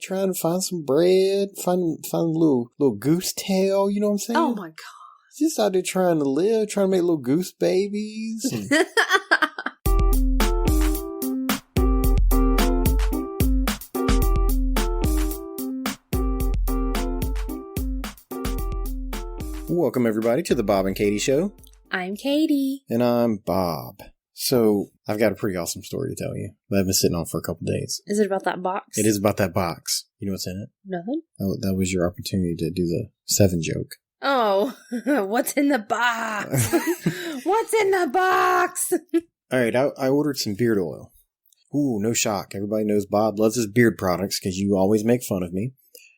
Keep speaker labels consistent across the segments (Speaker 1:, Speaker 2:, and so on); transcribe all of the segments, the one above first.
Speaker 1: trying to find some bread, find a little goose tail, you know what I'm saying?
Speaker 2: Oh my God.
Speaker 1: Just out there trying to live, trying to make little goose babies. And welcome everybody to the Bob and Katie Show.
Speaker 2: I'm Katie.
Speaker 1: And I'm Bob. So, I've got a pretty awesome story to tell you that I've been sitting on for a couple days.
Speaker 2: Is it about that box?
Speaker 1: It is about that box. You know what's in it?
Speaker 2: Nothing.
Speaker 1: That was your opportunity to do the 7 joke.
Speaker 2: Oh, what's in the box? What's in the box?
Speaker 1: Alright, I ordered some beard oil. Ooh, no shock. Everybody knows Bob loves his beard products because you always make fun of me.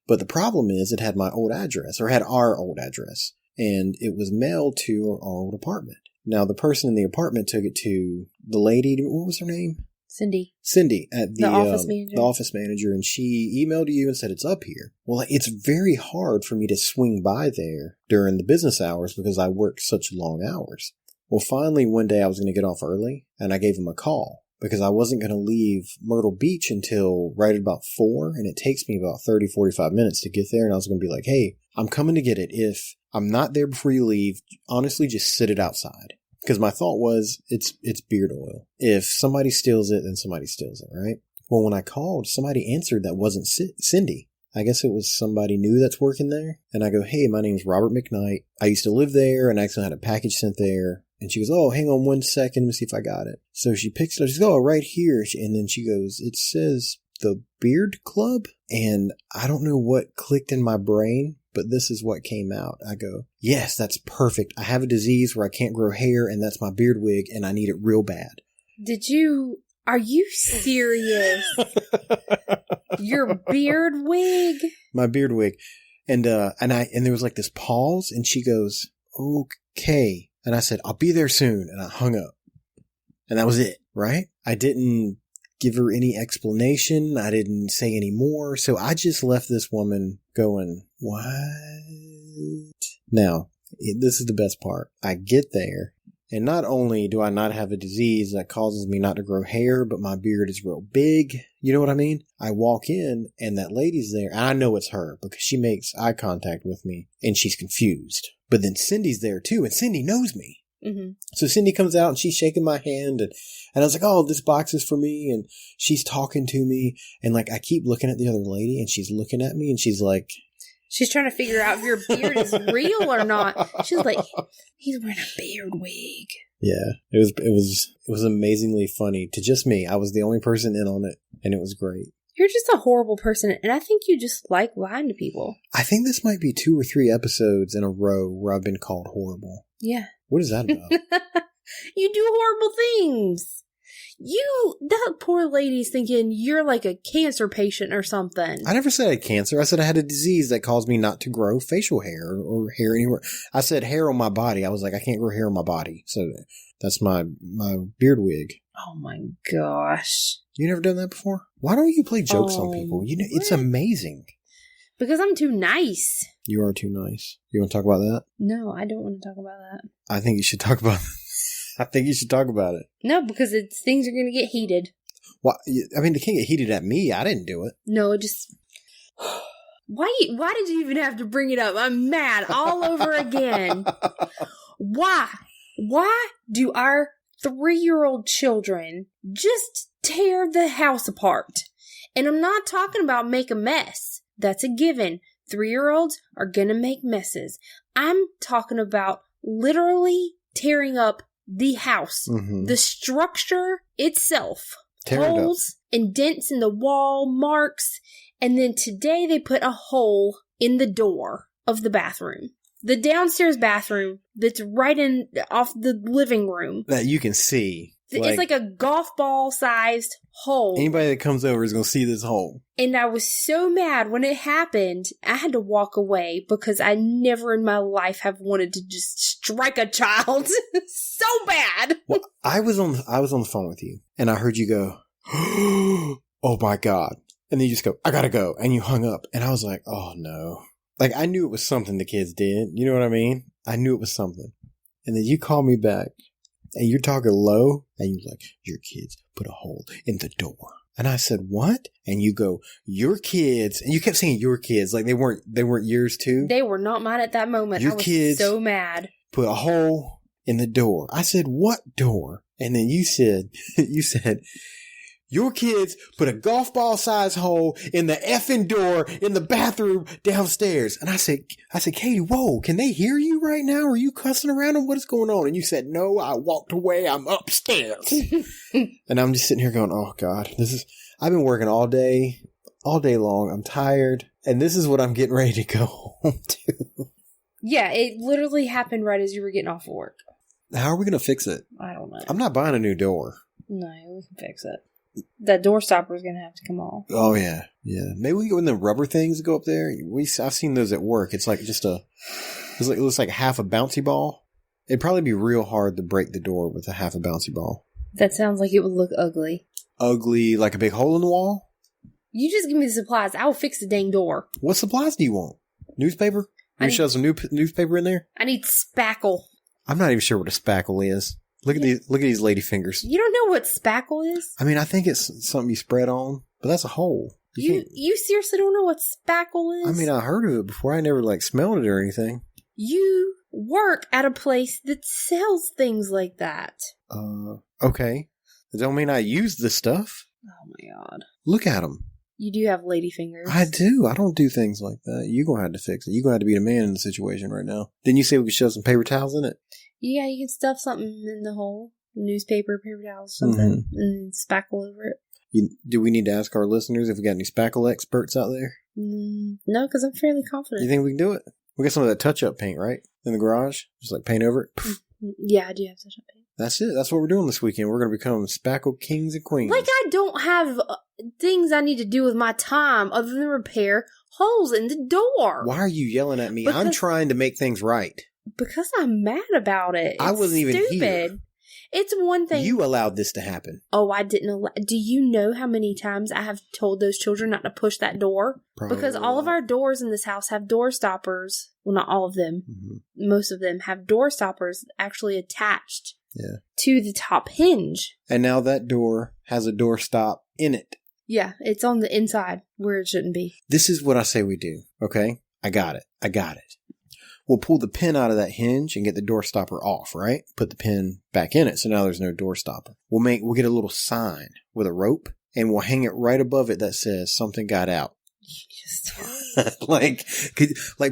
Speaker 1: But the problem is it had my old address, or had our old address. And it was mailed to our old apartment. Now, the person in the apartment took it to the lady, what was her name?
Speaker 2: Cindy.
Speaker 1: Cindy, at the
Speaker 2: office manager.
Speaker 1: The office manager, and she emailed you and said it's up here. Well, it's very hard for me to swing by there during the business hours because I work such long hours. Well, finally, one day I was going to get off early, and I gave him a call because I wasn't going to leave Myrtle Beach until right at about 4, and it takes me about 30, 45 minutes to get there, and I was going to be like, hey, I'm coming to get it. If I'm not there before you leave, honestly, just sit it outside. Because my thought was, it's beard oil. If somebody steals it, then somebody steals it, right? Well, when I called, somebody answered that wasn't Cindy. I guess it was somebody new that's working there. And I go, hey, my name's Robert McKnight. I used to live there and I actually had a package sent there. And she goes, oh, hang on 1 second. Let me see if I got it. So she picks it up. She goes, oh, right here. And then she goes, it says the Beard Club. And I don't know what clicked in my brain, but this is what came out. I go, yes, that's perfect. I have a disease where I can't grow hair, and that's my beard wig, and I need it real bad.
Speaker 2: Are you serious? Your beard wig?
Speaker 1: My beard wig. And there was like this pause, and she goes, okay. And I said, I'll be there soon. And I hung up. And that was it, right? I didn't give her any explanation. I didn't say any more. So I just left this woman going, what? Now, this is the best part. I get there, and not only do I not have a disease that causes me not to grow hair, but my beard is real big. You know what I mean? I walk in, and that lady's there, and I know it's her because she makes eye contact with me, and she's confused. But then Cindy's there too, and Cindy knows me. Mm-hmm. So Cindy comes out and she's shaking my hand and I was like, oh, this box is for me. And she's talking to me and like, I keep looking at the other lady and she's looking at me and she's like,
Speaker 2: she's trying to figure out if your beard is real or not. She's like, he's wearing a beard wig.
Speaker 1: Yeah, it was amazingly funny to just me. I was the only person in on it and it was great.
Speaker 2: You're just a horrible person, and I think you just like lying to people.
Speaker 1: I think this might be 2 or 3 episodes in a row where I've been called horrible.
Speaker 2: Yeah.
Speaker 1: What is that about?
Speaker 2: You do horrible things. That poor lady's thinking you're like a cancer patient or something.
Speaker 1: I never said I had cancer. I said I had a disease that caused me not to grow facial hair or hair anywhere. I said hair on my body. I was like, I can't grow hair on my body. So that's my beard wig.
Speaker 2: Oh my gosh.
Speaker 1: You never done that before? Why don't you play jokes on people? You know, it's amazing.
Speaker 2: Because I'm too nice.
Speaker 1: You are too nice. You want to talk about that?
Speaker 2: No, I don't want to talk about that.
Speaker 1: I think you should talk about it. I think you should talk about it.
Speaker 2: No, because things are going to get heated.
Speaker 1: Well, I mean, they can't get heated at me. I didn't do it.
Speaker 2: No, just... Why did you even have to bring it up? I'm mad all over again. Why? Why do our 3-year-old children just tear the house apart? And I'm not talking about make a mess. That's a given. 3-year-olds are gonna make messes. I'm talking about literally tearing up the house. Mm-hmm. The structure itself. Holes and dents in the wall, marks. And then today they put a hole in the door of the bathroom. The downstairs bathroom that's right off the living room.
Speaker 1: That you can see.
Speaker 2: It's like a golf ball sized hole.
Speaker 1: Anybody that comes over is going to see this hole.
Speaker 2: And I was so mad when it happened. I had to walk away because I never in my life have wanted to just strike a child so bad.
Speaker 1: Well, I was on the phone with you and I heard you go, oh my God. And then you just go, I gotta go. And you hung up. And I was like, oh no. Like I knew it was something the kids did. You know what I mean? I knew it was something. And then you called me back. And you're talking low, and you're like, your kids put a hole in the door. And I said, what? And you go, your kids. And you kept saying your kids. Like they weren't yours too.
Speaker 2: They were not mine at that moment.
Speaker 1: Your
Speaker 2: I was
Speaker 1: kids
Speaker 2: so mad.
Speaker 1: Put a hole in the door. I said, what door? And then you said, your kids put a golf ball size hole in the effing door in the bathroom downstairs. And I said, Katie, whoa, can they hear you right now? Are you cussing around them? What is going on? And you said, no, I walked away. I'm upstairs. And I'm just sitting here going, oh God, I've been working all day long. I'm tired. And this is what I'm getting ready to go home to.
Speaker 2: Yeah, it literally happened right as you were getting off of work.
Speaker 1: How are we going to fix it? I
Speaker 2: don't know.
Speaker 1: I'm not buying a new door.
Speaker 2: No, we can fix it. That door stopper is going to have to come off.
Speaker 1: Oh, yeah. Yeah. Maybe we can go in the rubber things that go up there. I've seen those at work. It's like it looks like half a bouncy ball. It'd probably be real hard to break the door with a half a bouncy ball.
Speaker 2: That sounds like it would look ugly.
Speaker 1: Ugly, like a big hole in the wall?
Speaker 2: You just give me the supplies. I will fix the dang door.
Speaker 1: What supplies do you want? Newspaper? You shove some newspaper in there?
Speaker 2: I need spackle.
Speaker 1: I'm not even sure what a spackle is. Look at these lady fingers.
Speaker 2: You don't know what spackle is?
Speaker 1: I mean, I think it's something you spread on, but that's a hole.
Speaker 2: You seriously don't know what spackle is?
Speaker 1: I mean, I heard of it before. I never smelled it or anything.
Speaker 2: You work at a place that sells things like that.
Speaker 1: Okay. It don't mean I use this stuff.
Speaker 2: Oh my God.
Speaker 1: Look at them.
Speaker 2: You do have lady fingers.
Speaker 1: I do. I don't do things like that. You're going to have to fix it. You're going to have to be the man in the situation right now. Didn't you say we could shove some paper towels in it?
Speaker 2: Yeah, you can stuff something in the hole. Newspaper, paper towels, something, and spackle over it.
Speaker 1: Do we need to ask our listeners if we got any spackle experts out there?
Speaker 2: No, because I'm fairly confident.
Speaker 1: You think we can do it? We got some of that touch-up paint, right? In the garage? Just paint over it?
Speaker 2: Yeah, I do have touch-up paint.
Speaker 1: That's it. That's what we're doing this weekend. We're going to become spackle kings and queens.
Speaker 2: Like I don't have things I need to do with my time other than repair holes in the door.
Speaker 1: Why are you yelling at me? I'm trying to make things right.
Speaker 2: Because I'm mad about it.
Speaker 1: I wasn't even here.
Speaker 2: It's one thing.
Speaker 1: You allowed this to happen.
Speaker 2: Oh, I didn't allow. Do you know how many times I have told those children not to push that door?
Speaker 1: Probably.
Speaker 2: Because all of our doors in this house have door stoppers. Well, not all of them. Mm-hmm. Most of them have door stoppers actually attached to the top hinge. And now that door has a door stop in it. Yeah, it's on the inside where it shouldn't be. This is what I say we do, okay? I got it. We'll pull the pin out of that hinge and get the door stopper off, right? Put the pin back in it, so now there's no door stopper. We'll get a little sign with a rope, and we'll hang it right above it that says something got out. like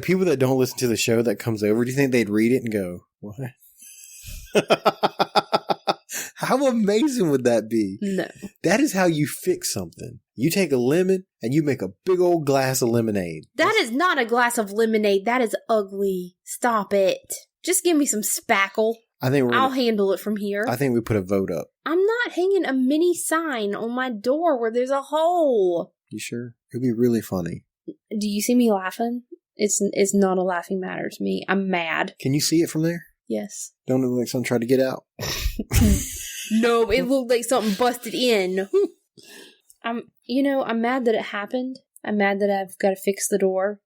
Speaker 2: people that don't listen to the show that comes over, do you think they'd read it and go, what? How amazing would that be? No. That is how you fix something. You take a lemon and you make a big old glass of lemonade. That is not a glass of lemonade. That is ugly. Stop it. Just give me some spackle. I'll handle it from here. I think we put a vote up. I'm not hanging a mini sign on my door where there's a hole. You sure? It'd be really funny. Do you see me laughing? It's not a laughing matter to me. I'm mad. Can you see it from there? Yes. Don't it look like something tried to get out? No, it looked like something busted in. I'm mad that it happened. I'm mad that I've got to fix the door.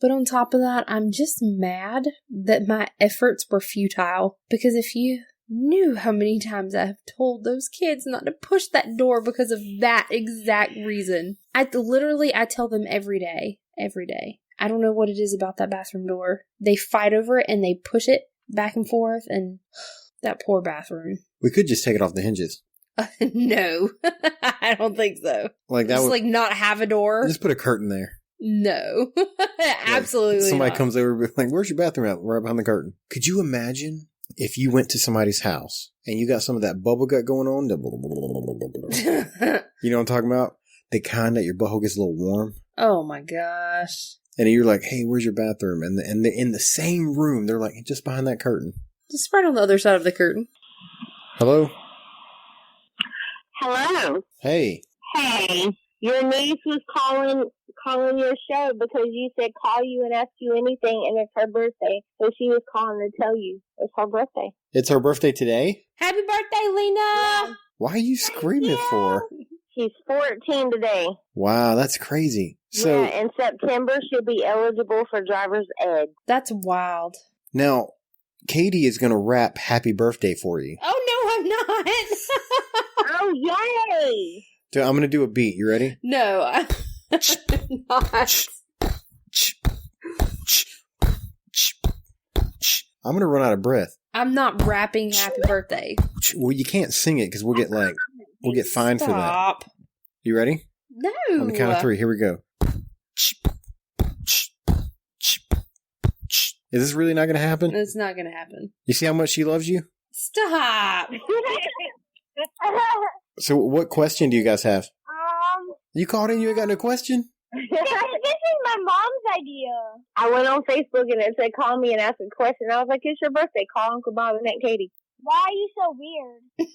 Speaker 2: But on top of that, I'm just mad that my efforts were futile. Because if you knew how many times I have told those kids not to push that door because of that exact reason. I tell them every day. I don't know what it is about that bathroom door. They fight over it and they push it back and forth, and that poor bathroom. We could just take it off the hinges. No, I don't think so. Not have a door. Just put a curtain there. No, absolutely. Somebody not. Comes over and be like, "Where's your bathroom at?" Right behind the curtain. Could you imagine if you went to somebody's house and you got some of that bubble gut going on? You know what I'm talking about? The kind that your butthole gets a little warm. Oh my gosh. And you're like, "Hey, where's your bathroom?" And in the same room, they're like, "Just behind that curtain." Just right on the other side of the curtain. Hello?
Speaker 3: Hello.
Speaker 1: Hey.
Speaker 3: Hey. Your niece was calling your show because you said call you and ask you anything, and it's her birthday. So she was calling to tell you it's her birthday.
Speaker 1: It's her birthday today?
Speaker 2: Happy birthday, Lena! Yeah.
Speaker 1: Why are you screaming for?
Speaker 3: She's 14 today.
Speaker 1: Wow, that's crazy. So,
Speaker 3: yeah, in September, she'll be eligible for driver's ed.
Speaker 2: That's wild.
Speaker 1: Now, Katie is going to rap happy birthday for you.
Speaker 2: Oh, no, I'm not.
Speaker 3: Oh, yay!
Speaker 1: So I'm going to do a beat. You ready?
Speaker 2: No, I'm not.
Speaker 1: I'm going to run out of breath.
Speaker 2: I'm not rapping happy birthday.
Speaker 1: Well, you can't sing it because we'll get fined for that.
Speaker 2: Stop.
Speaker 1: You ready?
Speaker 2: No.
Speaker 1: On the count of 3. Here we go. Is this really not going to happen?
Speaker 2: It's not going to happen.
Speaker 1: You see how much she loves you?
Speaker 2: Stop.
Speaker 1: So what question do you guys have? You called in, you ain't got no question?
Speaker 3: This is my mom's idea. I went on Facebook and it said, call me and ask a question. I was like, it's your birthday. Call Uncle Bob and Aunt Katie. Why are you so weird?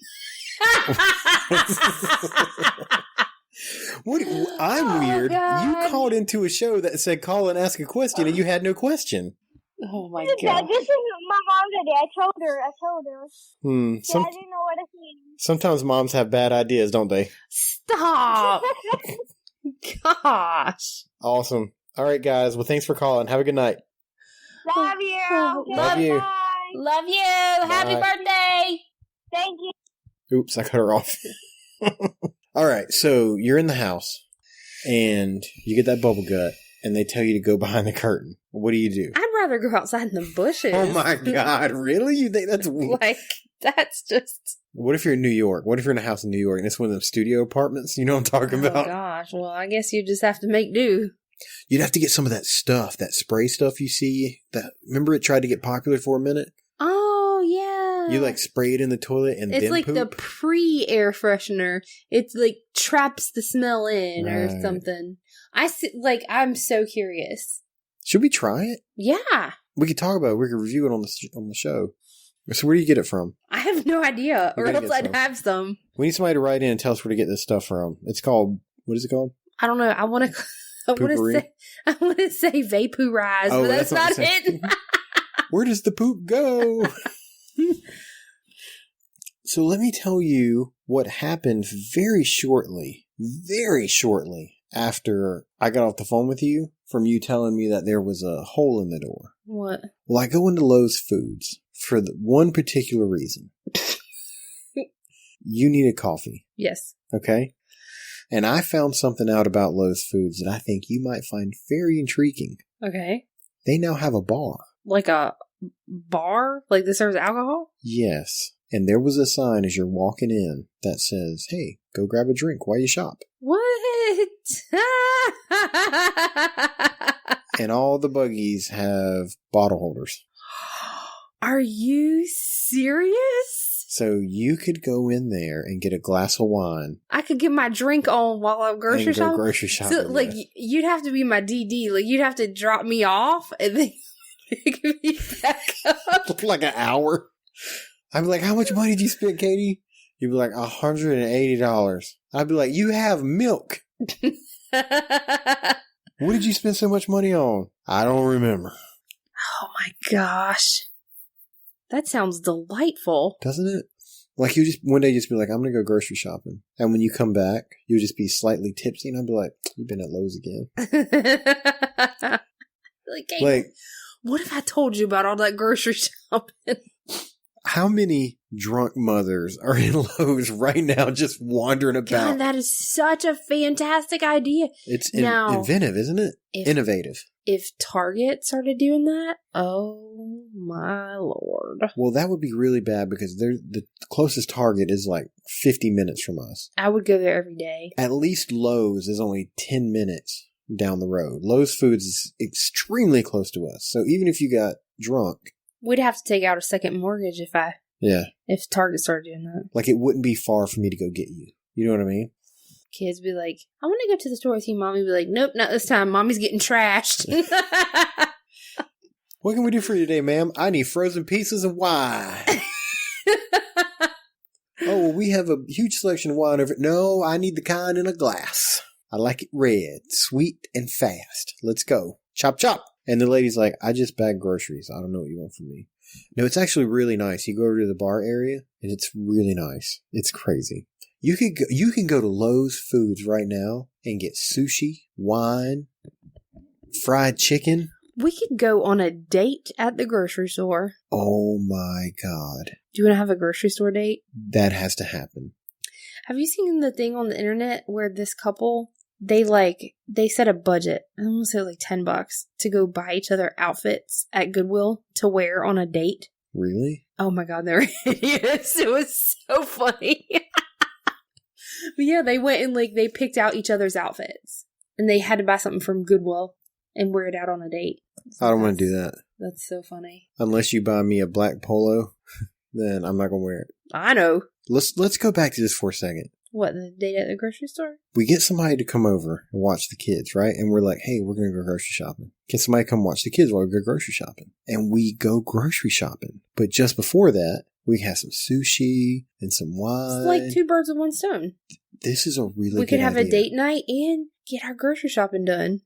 Speaker 1: What? I'm weird.
Speaker 2: God.
Speaker 1: You called into a show that said call and ask a question and you had no question.
Speaker 2: Oh my
Speaker 3: This
Speaker 2: God.
Speaker 3: is my mom's idea. I told her. Yeah, I didn't know what to say.
Speaker 1: Sometimes moms have bad ideas, don't they?
Speaker 2: Stop. Gosh.
Speaker 1: Awesome. All right, guys. Well, thanks for calling. Have a good night.
Speaker 3: Love you. Okay,
Speaker 1: Love you.
Speaker 3: bye.
Speaker 2: Love you. Happy
Speaker 1: Bye.
Speaker 2: birthday.
Speaker 3: Thank you.
Speaker 1: Oops, I cut her off. All right, so you're in the house and you get that bubble gut and they tell you to go behind the curtain. What do you do?
Speaker 2: I'd rather go outside in the bushes.
Speaker 1: Oh my God, really? You think that's weird?
Speaker 2: Like, that's just...
Speaker 1: What if you're in New York? What if you're in a house in New York and it's one of them studio apartments? You know what I'm talking
Speaker 2: Oh
Speaker 1: about?
Speaker 2: gosh. Well, I guess you just have to make do.
Speaker 1: You'd have to get some of that stuff, that spray stuff you see. Remember it tried to get popular for a minute?
Speaker 2: Oh, yeah.
Speaker 1: You like spray it in the toilet and
Speaker 2: It's
Speaker 1: then
Speaker 2: like
Speaker 1: poop?
Speaker 2: the pre-air freshener. It's like traps the smell in or
Speaker 1: Right.
Speaker 2: something. I'm so curious.
Speaker 1: Should we try it?
Speaker 2: Yeah.
Speaker 1: We could talk about it. We could review it on the show. So where do you get it from?
Speaker 2: I have no idea,
Speaker 1: We
Speaker 2: or
Speaker 1: gotta
Speaker 2: else
Speaker 1: get
Speaker 2: I'd
Speaker 1: some.
Speaker 2: have some.
Speaker 1: We need somebody to write in and tell us where to get this stuff from. It's called, what is it called?
Speaker 2: I don't know. I want
Speaker 1: Poopery?
Speaker 2: to say vaporize,
Speaker 1: Oh,
Speaker 2: but that's
Speaker 1: that's
Speaker 2: not
Speaker 1: what I'm
Speaker 2: it.
Speaker 1: Where does the poop go? So let me tell you what happened very shortly after I got off the phone with you from you telling me that there was a hole in the door.
Speaker 2: What?
Speaker 1: Well, I go into Lowe's Foods for one particular reason. You need a coffee,
Speaker 2: Yes.
Speaker 1: okay? And I found something out about Lowe's Foods that I think you might find very intriguing.
Speaker 2: Okay.
Speaker 1: They now have a bar.
Speaker 2: Like a bar? Like this serves alcohol?
Speaker 1: Yes. And there was a sign as you're walking in that says, hey, go grab a drink while you shop.
Speaker 2: What?
Speaker 1: And all the buggies have bottle holders.
Speaker 2: Are you serious?
Speaker 1: So you could go in there and get a glass of wine
Speaker 2: I could get my drink on while I'm grocery
Speaker 1: and go
Speaker 2: shopping.
Speaker 1: grocery shopping.
Speaker 2: So, like,
Speaker 1: yes.
Speaker 2: you'd have to be my DD. Like, you'd have to drop me off and then pick me back up.
Speaker 1: Like an hour. I'd be like, how much money did you spend, Katie? You'd be like, $180. I'd be like, you have milk. What did you spend so much money on? I don't remember.
Speaker 2: Oh my gosh. That sounds delightful.
Speaker 1: Doesn't it? Like you just one day just be like, I'm gonna go grocery shopping. And when you come back, you'll just be slightly tipsy and I'll be like, you've been at Lowe's again.
Speaker 2: Hey,
Speaker 1: Like,
Speaker 2: what if I told you about all that grocery shopping?
Speaker 1: how many drunk mothers are in Lowe's right now just wandering about?
Speaker 2: God, that is such a fantastic idea.
Speaker 1: It's
Speaker 2: Now,
Speaker 1: inventive, isn't it? Innovative.
Speaker 2: If Target started doing that, oh my lord.
Speaker 1: Well, that would be really bad because the closest Target is like 50 minutes from us.
Speaker 2: I would go there every day.
Speaker 1: At least Lowe's is only 10 minutes down the road. Lowe's Foods is extremely close to us. So even if you got drunk,
Speaker 2: We'd have to take out a second mortgage if Target started doing that.
Speaker 1: like it wouldn't be far for me to go get you. You know what I mean?
Speaker 2: Kids be like, I want to go to the store with you, Mommy. Be like, nope, not this time. Mommy's getting trashed.
Speaker 1: What can we do for you today, ma'am? I need frozen pizzas and wine. Oh, well, we have a huge selection of wine over. No, I need the kind in a glass. I like it red, sweet, and fast. Let's go. Chop, chop. And the lady's like, I just bagged groceries. I don't know what you want from me. No, it's actually really nice. You go over to the bar area, and it's really nice. It's crazy. You can go to Lowe's Foods right now and get sushi, wine, fried chicken.
Speaker 2: We could go on a date at the grocery store.
Speaker 1: Oh my God.
Speaker 2: Do you want to have a grocery store date?
Speaker 1: That has to happen.
Speaker 2: Have you seen the thing on the internet where this couple, they set a budget, I want to say like $10 to go buy each other outfits at Goodwill to wear on a date?
Speaker 1: Really?
Speaker 2: Oh my God, they're idiots. It was so funny. But yeah, they went and they picked out each other's outfits. And they had to buy something from Goodwill and wear it out on a date. So
Speaker 1: I don't want to do that.
Speaker 2: That's so funny.
Speaker 1: Unless you buy me a black polo, then I'm not going to wear it.
Speaker 2: I know.
Speaker 1: Let's go back to this for a second.
Speaker 2: What, the date at the grocery store?
Speaker 1: We get somebody to come over and watch the kids, right? And we're like, hey, we're going to go grocery shopping. Can somebody come watch the kids while we go grocery shopping? And we go grocery shopping. But just before that, we have some sushi and some wine.
Speaker 2: It's like 2 birds with 1 stone.
Speaker 1: This is a really good
Speaker 2: We could have
Speaker 1: idea.
Speaker 2: a date night and get our grocery shopping done.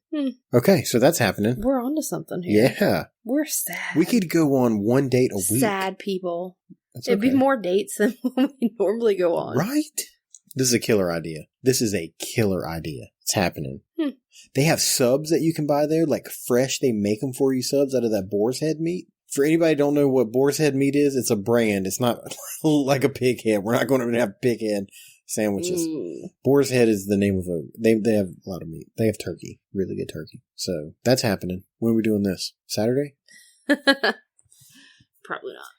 Speaker 1: Okay, so that's happening.
Speaker 2: We're onto something here.
Speaker 1: Yeah.
Speaker 2: We're sad.
Speaker 1: We could go on 1 date a week.
Speaker 2: Sad people.
Speaker 1: That's
Speaker 2: It'd be
Speaker 1: okay.
Speaker 2: more dates than we normally go on.
Speaker 1: Right? This is a killer idea. This is a killer idea. It's happening. They have subs that you can buy there, like fresh. They make them for you subs out of that boar's head meat. For anybody who don't know what boar's head meat is, it's a brand. It's not like a pig head. We're not going to have pig head sandwiches. Boar's head is the name of they have a lot of meat. They have turkey. Really good turkey. So that's happening. When are we doing this? Saturday?
Speaker 2: Probably not.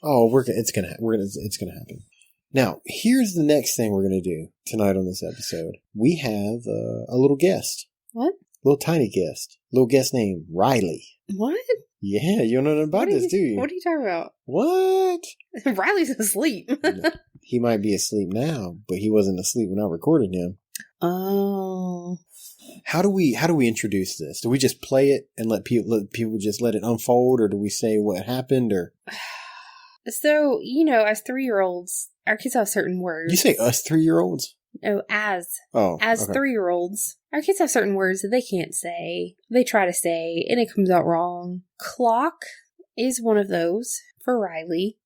Speaker 1: Oh, it's gonna happen. Now, here's the next thing we're gonna do tonight on this episode. We have a little guest.
Speaker 2: What?
Speaker 1: Little tiny guest. Little guest named Riley.
Speaker 2: What?
Speaker 1: Yeah, you don't know nothing about this, do you?
Speaker 2: What are you talking about?
Speaker 1: What?
Speaker 2: Riley's asleep.
Speaker 1: He might be asleep now, but he wasn't asleep when I recorded him.
Speaker 2: Oh.
Speaker 1: How do we introduce this? Do we just play it and let people just let it unfold, or do we say what happened, or?
Speaker 2: So, as 3-year-olds, our kids have certain words.
Speaker 1: You say us 3-year-olds?
Speaker 2: No, as
Speaker 1: okay.
Speaker 2: 3-year-olds, our kids have certain words that they can't say. They try to say, and it comes out wrong. Clock is one of those for Riley.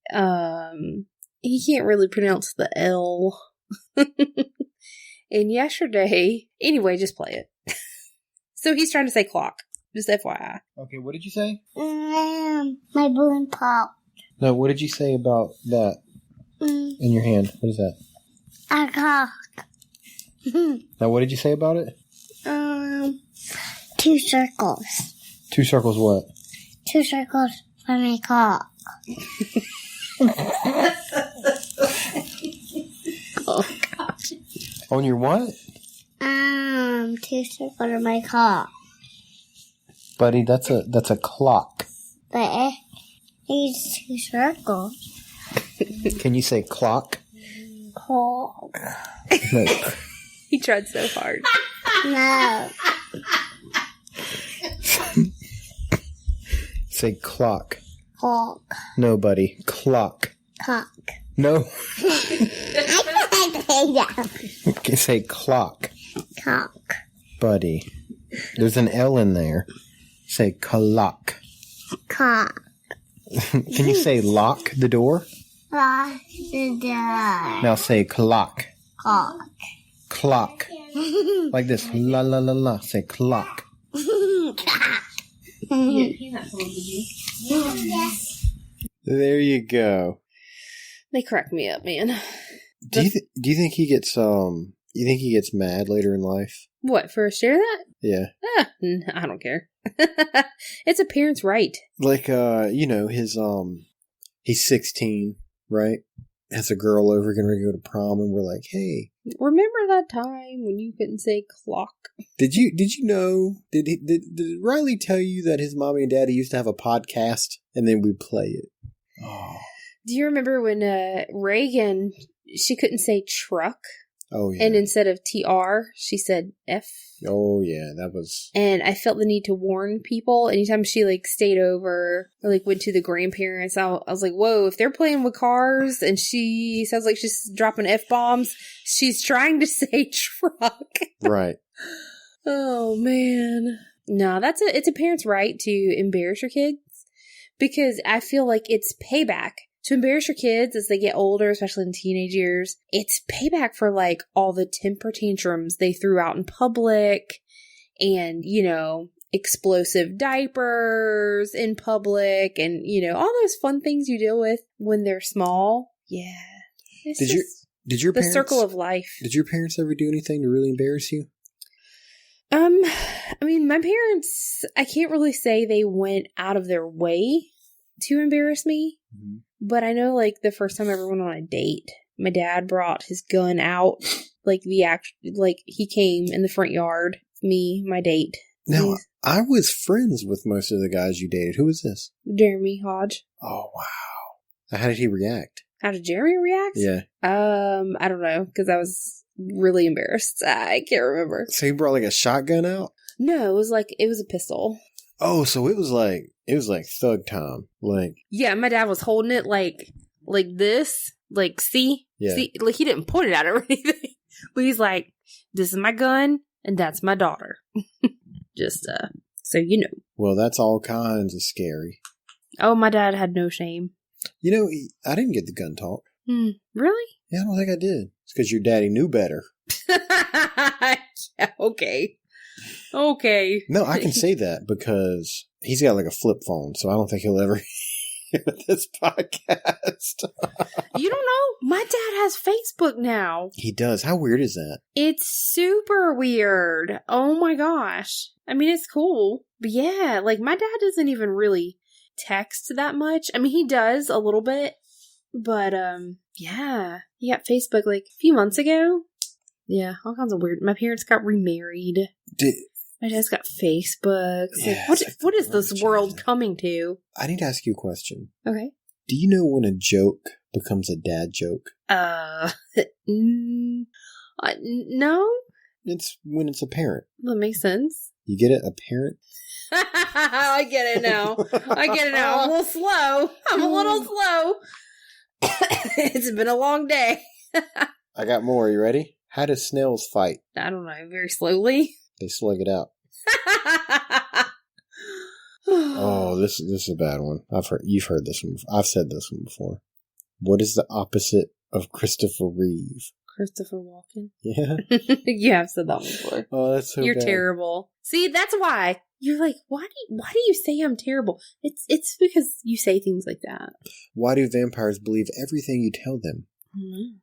Speaker 2: He can't really pronounce the L. And yesterday, anyway, just play it. So he's trying to say clock. Just FYI.
Speaker 1: Okay, what did you say?
Speaker 3: My balloon popped.
Speaker 1: No, what did you say about that in your hand? What is that?
Speaker 3: A clock.
Speaker 1: Now, what did you say about it?
Speaker 3: 2 circles.
Speaker 1: 2 circles what?
Speaker 3: 2 circles for my clock.
Speaker 2: Oh, gosh.
Speaker 1: On your what?
Speaker 3: 2 circles for my clock.
Speaker 1: Buddy, that's a clock.
Speaker 3: But it's 2 circles.
Speaker 1: Can you say clock?
Speaker 3: Clock.
Speaker 1: No.
Speaker 2: He tried so hard.
Speaker 3: No.
Speaker 1: Say clock.
Speaker 3: Clock.
Speaker 1: No, buddy. Clock.
Speaker 3: Clock.
Speaker 1: No.
Speaker 3: I can't say that.
Speaker 1: Okay, say clock.
Speaker 3: Clock.
Speaker 1: Buddy. There's an L in there. Say clock.
Speaker 3: Clock.
Speaker 1: Can you say lock the door?
Speaker 3: Lock the door.
Speaker 1: Now say clock.
Speaker 3: Clock.
Speaker 1: Clock. Like this. La la la la. Say clock.
Speaker 2: He's not supposed to be.
Speaker 1: There you go.
Speaker 2: They crack me up, man.
Speaker 1: Do you think he gets you think he gets mad later in life?
Speaker 2: What, for share that?
Speaker 1: Yeah.
Speaker 2: I don't care. It's a parent's right.
Speaker 1: Like his he's 16, right? Has a girl over getting ready to go to prom, and we're like, hey,
Speaker 2: Remember that time when you couldn't say clock?
Speaker 1: did you know did Riley tell you that his mommy and daddy used to have a podcast and then we play it? Oh.
Speaker 2: Do you remember when Reagan, she couldn't say truck?
Speaker 1: Oh yeah.
Speaker 2: And instead of TR, she said F.
Speaker 1: Oh yeah, that was.
Speaker 2: And I felt the need to warn people anytime she stayed over or went to the grandparents. I was like, whoa, if they're playing with cars and she sounds like she's dropping F-bombs, she's trying to say truck.
Speaker 1: Right.
Speaker 2: Oh man. No, it's a parent's right to embarrass your kids because I feel like it's payback. To embarrass your kids as they get older, especially in teenage years, it's payback for all the temper tantrums they threw out in public and, explosive diapers in public and, all those fun things you deal with when they're small. Yeah.
Speaker 1: Did your
Speaker 2: The
Speaker 1: parents,
Speaker 2: circle of life.
Speaker 1: Did your parents ever do anything to really embarrass you?
Speaker 2: I mean, my parents, I can't really say they went out of their way to embarrass me, but I know, like, the first time I ever went on a date, my dad brought his gun out, like, he came in the front yard, me, my date.
Speaker 1: Now, I was friends with most of the guys you dated. Who was this?
Speaker 2: Jeremy Hodge.
Speaker 1: Oh, wow. How did he react?
Speaker 2: How did Jeremy react?
Speaker 1: Yeah.
Speaker 2: I don't know, because I was really embarrassed. I can't remember.
Speaker 1: So he brought, like, a shotgun out?
Speaker 2: No, it was a pistol.
Speaker 1: Oh, so it was like thug time. Like,
Speaker 2: yeah, my dad was holding it like this, like, see, like, he didn't point it at or anything, but he's like, this is my gun and that's my daughter. Just so you know.
Speaker 1: Well, that's all kinds of scary.
Speaker 2: Oh, my dad had no shame.
Speaker 1: You know, I didn't get the gun talk.
Speaker 2: Really?
Speaker 1: Yeah, I don't think I did. It's because your daddy knew better.
Speaker 2: Yeah, okay.
Speaker 1: No, I can say that because he's got like a flip phone, so I don't think he'll ever hear this podcast.
Speaker 2: You don't know? My dad has Facebook now.
Speaker 1: He does. How weird is that?
Speaker 2: It's super weird. Oh my gosh. I mean, it's cool. But yeah, like, my dad doesn't even really text that much. I mean, he does a little bit. But, yeah. He got Facebook like a few months ago. Yeah, all kinds of weird. My parents got remarried. My dad's got Facebook. It's
Speaker 1: Yeah,
Speaker 2: like,
Speaker 1: it's
Speaker 2: what
Speaker 1: like
Speaker 2: is this world coming to?
Speaker 1: I need to ask you a question.
Speaker 2: Okay.
Speaker 1: Do you know when a joke becomes a dad joke?
Speaker 2: No?
Speaker 1: It's when it's apparent.
Speaker 2: That makes sense.
Speaker 1: You get it? Apparent?
Speaker 2: I get it now. I'm a little slow. It's been a long day.
Speaker 1: I got more. Are you ready? How do snails fight?
Speaker 2: I don't know. Very slowly.
Speaker 1: They slug it out. Oh, this is a bad one. You've heard this one before. I've said this one before. What is the opposite of Christopher Reeve?
Speaker 2: Christopher Walken.
Speaker 1: Yeah.
Speaker 2: You have said that one before.
Speaker 1: Oh, that's so
Speaker 2: You're
Speaker 1: bad.
Speaker 2: terrible. See, that's why. You're like, why do you say I'm terrible? It's because you say things like that.
Speaker 1: Why do vampires believe everything you tell them?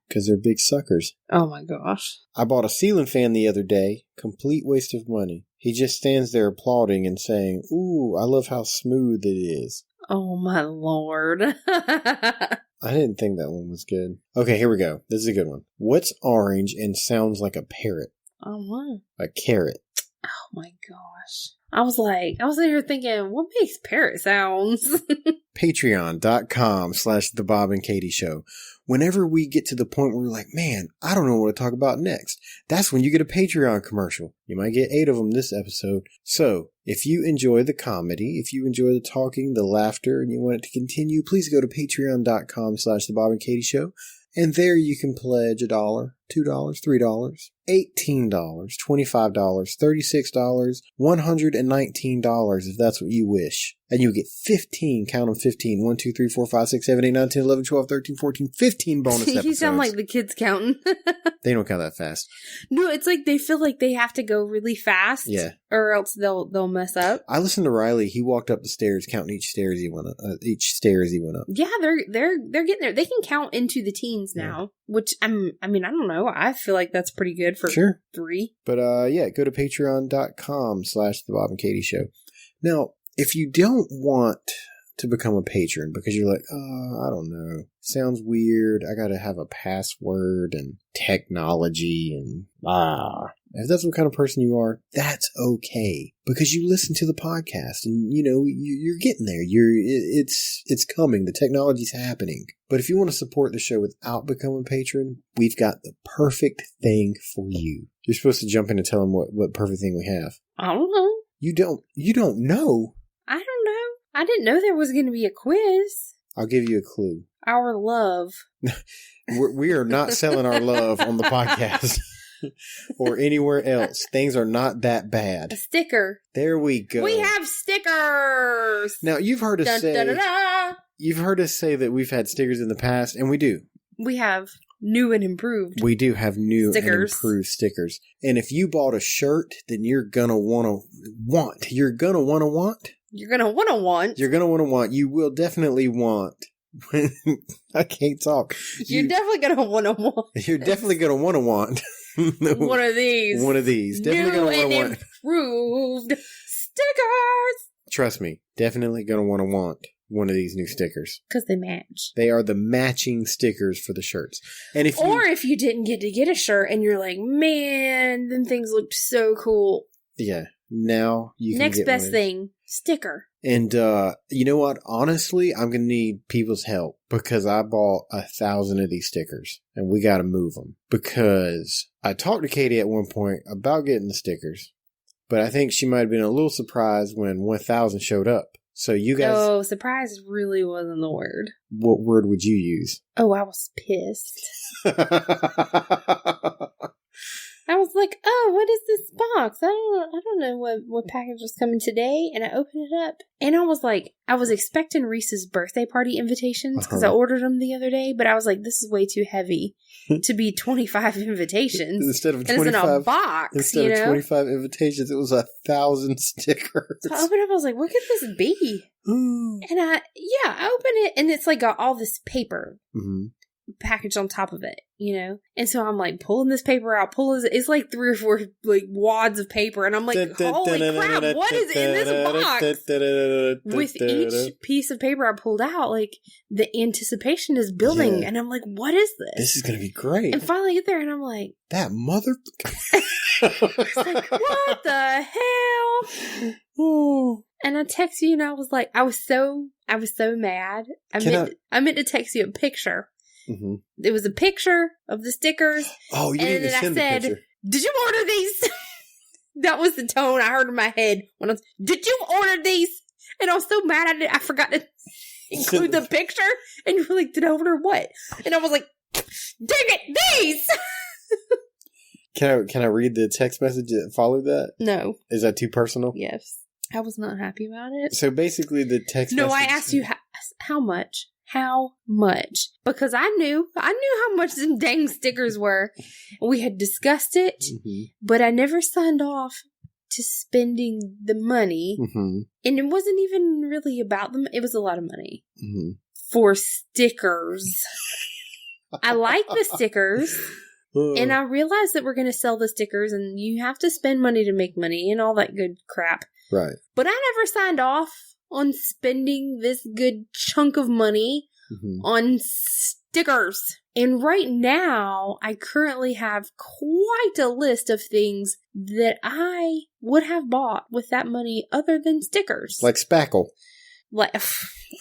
Speaker 1: Because they're big suckers.
Speaker 2: Oh my gosh.
Speaker 1: I bought a ceiling fan the other day. Complete waste of money. He just stands there applauding and saying, "Ooh, I love how smooth it is."
Speaker 2: Oh my lord.
Speaker 1: I didn't think that one was good. Okay, here we go. This is a good one. What's orange and sounds like a parrot?
Speaker 2: Oh what?
Speaker 1: A carrot.
Speaker 2: Oh my gosh. I was in here thinking, what makes parrot sounds?
Speaker 1: Patreon.com/The Bob and Katie Show. Whenever we get to the point where we're like, man, I don't know what to talk about next, that's when you get a Patreon commercial. You might get 8 of them this episode. So, if you enjoy the comedy, if you enjoy the talking, the laughter, and you want it to continue, please go to patreon.com/The Bob and Katie Show. And there you can pledge $1, $2, $3, $18, $25, $36, $119 if that's what you wish. And you get 15, count them 15, 1, 2, 3, 4, 5, 6, 7, 8, 9, 10, 11, 12, 13, 14, 15 bonus episodes.
Speaker 2: You sound like the kids counting.
Speaker 1: They don't count that fast.
Speaker 2: No, it's like they feel like they have to go really fast.
Speaker 1: Yeah.
Speaker 2: Or else they'll mess up.
Speaker 1: I listened to Riley. He walked up the stairs counting each stairs he went up.
Speaker 2: Yeah, they're getting there. They can count into the teens now, which I don't know. I feel like that's pretty good for 3.
Speaker 1: But yeah, go to patreon.com/The Bob and Katie Show. Now, if you don't want to become a patron because you're like, I don't know, sounds weird, I gotta have a password and technology and if that's what kind of person you are, that's okay, because you listen to the podcast and you're getting there. It's coming. The technology's happening. But if you want to support the show without becoming a patron, we've got the perfect thing for you. You're supposed to jump in and tell them what perfect thing we have.
Speaker 2: I don't know.
Speaker 1: You don't know.
Speaker 2: I don't know. I didn't know there was going to be a quiz.
Speaker 1: I'll give you a clue.
Speaker 2: Our love.
Speaker 1: We are not selling our love on the podcast or anywhere else. Things are not that bad.
Speaker 2: A sticker.
Speaker 1: There we go.
Speaker 2: We have stickers.
Speaker 1: Now, you've heard us You've heard us say that we've had stickers in the past, and we do.
Speaker 2: We have new and improved.
Speaker 1: We do have new
Speaker 2: stickers.
Speaker 1: And improved stickers. And if you bought a shirt, then you're gonna want. You will definitely want I can't talk.
Speaker 2: You're definitely going to want to want.
Speaker 1: You're definitely going to want
Speaker 2: One of these.
Speaker 1: One of these. Definitely going to want.
Speaker 2: Improved stickers.
Speaker 1: Trust me. Definitely going to want one of these new stickers.
Speaker 2: Because they match.
Speaker 1: They are the matching stickers for the shirts. And
Speaker 2: if you didn't get to get a shirt and you're like, man, them things looked so cool.
Speaker 1: Yeah. Now you can
Speaker 2: Next
Speaker 1: get
Speaker 2: best thing, sticker.
Speaker 1: And you know what? Honestly, I'm going to need people's help because I bought 1,000 of these stickers and we got to move them. Because I talked to Katie at one point about getting the stickers, but I think she might have been a little surprised when 1,000 showed up. So you guys...
Speaker 2: Oh, surprise really wasn't the word.
Speaker 1: What word would you use?
Speaker 2: Oh, I was pissed. I was like, oh, what is this box? I don't know what package was coming today. And I opened it up. And I was like, I was expecting Reese's birthday party invitations because I ordered them the other day. But I was like, this is way too heavy to be 25 invitations.
Speaker 1: Instead of 25,
Speaker 2: and it's in a box,
Speaker 1: instead of 25 invitations, it was 1,000 stickers.
Speaker 2: So I opened it up, I was like, what could this be? And I opened it and it's like got all this paper. Mm-hmm. Package on top of it, and so I'm like pulling this paper out, it's like 3 or 4 like wads of paper, and I'm like, holy crap, what is in this box? With each piece of paper I pulled out, like the anticipation is building, and I'm like, what is this?
Speaker 1: This is gonna be great.
Speaker 2: And finally I get there and I'm like,
Speaker 1: that mother
Speaker 2: it's like, what the hell? And I text you and I was like, I was so mad. I meant to text you a picture. Mm-hmm. It was a picture of the stickers.
Speaker 1: Oh, you didn't send the picture.
Speaker 2: Did you order these? That was the tone I heard in my head when I was, did you order these? And I was so mad I forgot to include the picture. And you were like, did I order what? And I was like, dang it, these!
Speaker 1: Can I read the text message that followed that?
Speaker 2: No.
Speaker 1: Is that too personal?
Speaker 2: Yes. I was not happy about it.
Speaker 1: So basically the text message...
Speaker 2: No, I asked you how much. How much? Because I knew how much them dang stickers were. We had discussed it, but I never signed off to spending the money. Mm-hmm. And it wasn't even really about them. It was a lot of money for stickers. I like the stickers. And I realized that we're going to sell the stickers and you have to spend money to make money and all that good crap.
Speaker 1: Right.
Speaker 2: But I never signed off on spending this good chunk of money on stickers. And right now, I currently have quite a list of things that I would have bought with that money other than stickers.
Speaker 1: Like spackle.
Speaker 2: Like,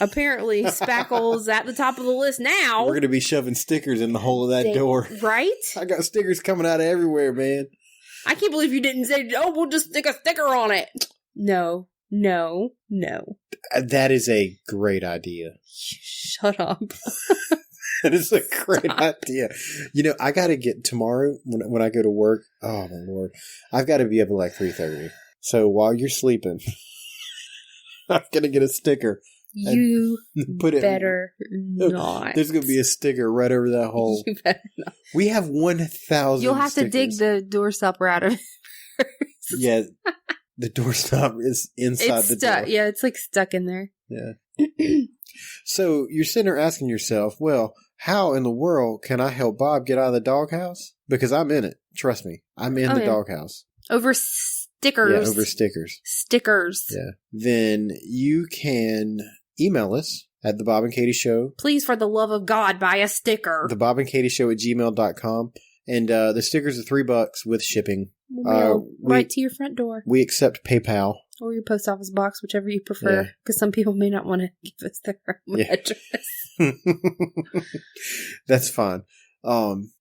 Speaker 2: apparently, spackle's at the top of the list now.
Speaker 1: We're going to be shoving stickers in the hole of that door.
Speaker 2: Right?
Speaker 1: I got stickers coming out of everywhere, man.
Speaker 2: I can't believe you didn't say, oh, we'll just stick a sticker on it. No.
Speaker 1: That is a great idea.
Speaker 2: Shut up.
Speaker 1: That is a great idea. I got to get tomorrow when I go to work. Oh, my Lord. I've got to be up at like 3:30. So while you're sleeping, I'm going to get a sticker.
Speaker 2: You better not.
Speaker 1: There's going to be a sticker right over that hole.
Speaker 2: You better not.
Speaker 1: We have 1,000
Speaker 2: You'll have
Speaker 1: stickers.
Speaker 2: to dig the doorstopper out of it first.
Speaker 1: Yeah. The doorstop is inside the door.
Speaker 2: Yeah, it's like stuck in there.
Speaker 1: Yeah. So you're sitting there asking yourself, well, how in the world can I help Bob get out of the doghouse? Because I'm in it. Trust me. I'm in the doghouse.
Speaker 2: Over stickers.
Speaker 1: Yeah, over stickers.
Speaker 2: Stickers.
Speaker 1: Yeah. Then you can email us at the Bob and Katie Show.
Speaker 2: Please, for the love of God, buy a sticker.
Speaker 1: The Bob and Katie Show at gmail.com. And the stickers are $3 with shipping.
Speaker 2: Right to your front door.
Speaker 1: We accept PayPal.
Speaker 2: Or your post office box, whichever you prefer. Because some people may not want to give us their home address.
Speaker 1: That's fine. And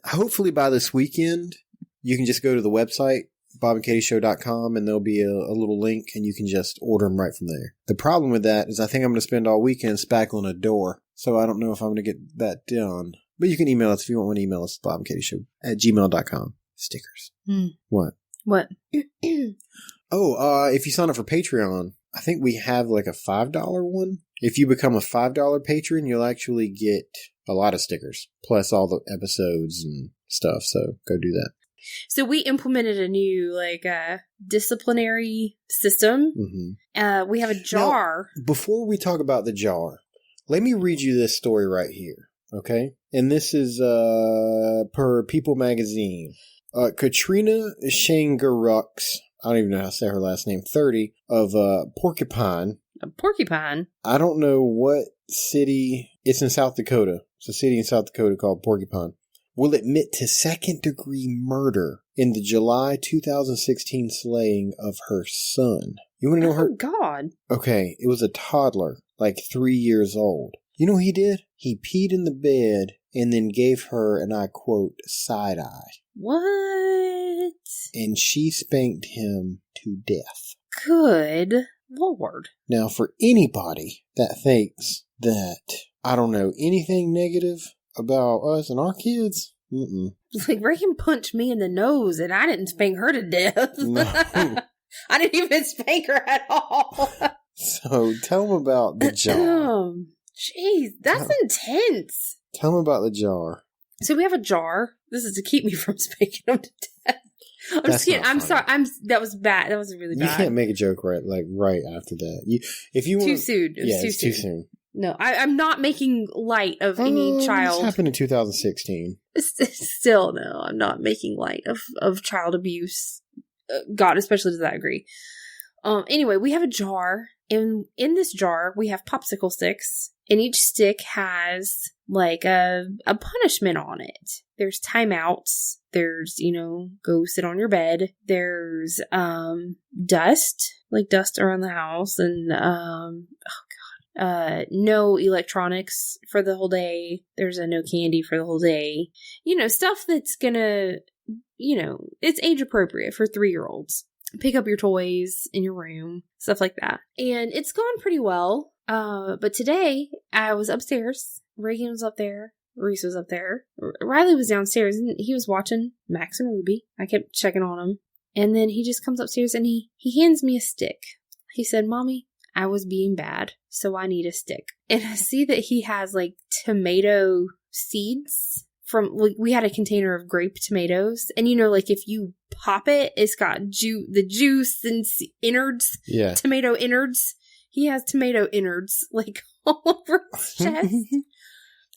Speaker 1: hopefully by this weekend, you can just go to the website, bobandkatieshow.com, and there'll be a little link, and you can just order them right from there. The problem with that is I think I'm going to spend all weekend spackling a door. So I don't know if I'm going to get that done. But you can email us if you want to email us, bobandkatieshow at gmail.com. Stickers. What? If you sign up for Patreon, I think we have like a $5 one. If you become a $5 patron, you'll actually get a lot of stickers, plus all the episodes and stuff. So go do that.
Speaker 2: So we implemented a new, disciplinary system.
Speaker 1: Mm-hmm.
Speaker 2: We have a jar.
Speaker 1: Now, before we talk about the jar, let me read you this story right here, okay? And this is per People Magazine. Katrina Shangarux, I don't even know how to say her last name, 30, of Porcupine.
Speaker 2: A porcupine?
Speaker 1: I don't know what city. It's in South Dakota. It's a city in South Dakota called Porcupine. Will admit to second-degree murder in the July 2016 slaying of her son. You want to know her?
Speaker 2: Oh, God.
Speaker 1: Okay, it was a toddler, like 3 years old. You know what he did? He peed in the bed and then gave her, and I quote, side-eye.
Speaker 2: What?
Speaker 1: And she spanked him to death.
Speaker 2: Good Lord.
Speaker 1: Now, for anybody that thinks that, I don't know, anything negative about us and our kids,
Speaker 2: It's like Reagan punched me in the nose and I didn't spank her to death.
Speaker 1: No.
Speaker 2: I didn't even spank her at all.
Speaker 1: So, tell them about the jar.
Speaker 2: Jeez, that's intense.
Speaker 1: Tell them about the jar.
Speaker 2: So we have a jar. This is to keep me from spanking him to death. I'm
Speaker 1: That's
Speaker 2: just kidding.
Speaker 1: not
Speaker 2: I'm
Speaker 1: funny.
Speaker 2: sorry. That was bad. That was really bad.
Speaker 1: You can't make a joke right after that. If you want
Speaker 2: too soon. It was
Speaker 1: it's too soon.
Speaker 2: No, I'm not making light of any child.
Speaker 1: This happened in 2016.
Speaker 2: Still, no, I'm not making light of child abuse. God, especially to that degree. Anyway, we have a jar. And in this jar, we have popsicle sticks. And each stick has, a punishment on it. There's timeouts. There's, go sit on your bed. There's, dust. Dust around the house. And, no electronics for the whole day. There's a no candy for the whole day. Stuff that's gonna, it's age appropriate for 3-year-olds. Pick up your toys in your room, stuff like that. And it's gone pretty well. But today I was upstairs. Reagan was up there. Reese was up there. Riley was downstairs and he was watching Max and Ruby. I kept checking on him. And then he just comes upstairs and he hands me a stick. He said, "Mommy, I was being bad, so I need a stick." And I see that he has tomato seeds from, we had a container of grape tomatoes. And if you pop it, it's got the juice and innards, tomato innards. He has tomato innards, all over his chest.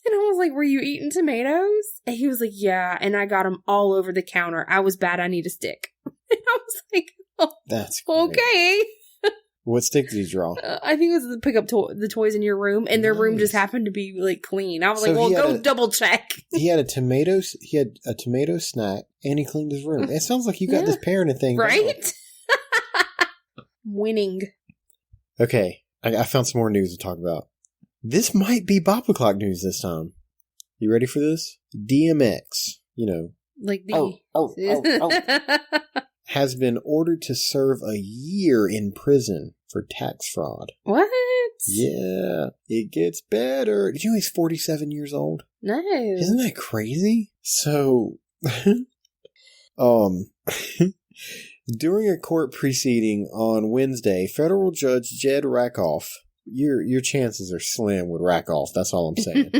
Speaker 2: And I was like, "Were you eating tomatoes?" And he was like, "Yeah." And I got them all over the counter. I was bad. I need a stick. And I was like, "Oh,
Speaker 1: that's great.
Speaker 2: okay."
Speaker 1: What stick did he draw?
Speaker 2: I think it was to pick up the toys in your room, and their room just happened to be clean. I was like, "Well, go double check."
Speaker 1: He had a tomato snack, and he cleaned his room. It sounds like you got this parenting thing,
Speaker 2: right? Winning.
Speaker 1: Okay, I found some more news to talk about. This might be Bop O'Clock news this time. You ready for this? DMX, has been ordered to serve a year in prison for tax fraud.
Speaker 2: What?
Speaker 1: Yeah, it gets better. Did you know he's 47 years old?
Speaker 2: No.
Speaker 1: Isn't that crazy? So, during a court proceeding on Wednesday, federal judge Jed Rakoff, your chances are slim with Rakoff, that's all I'm saying,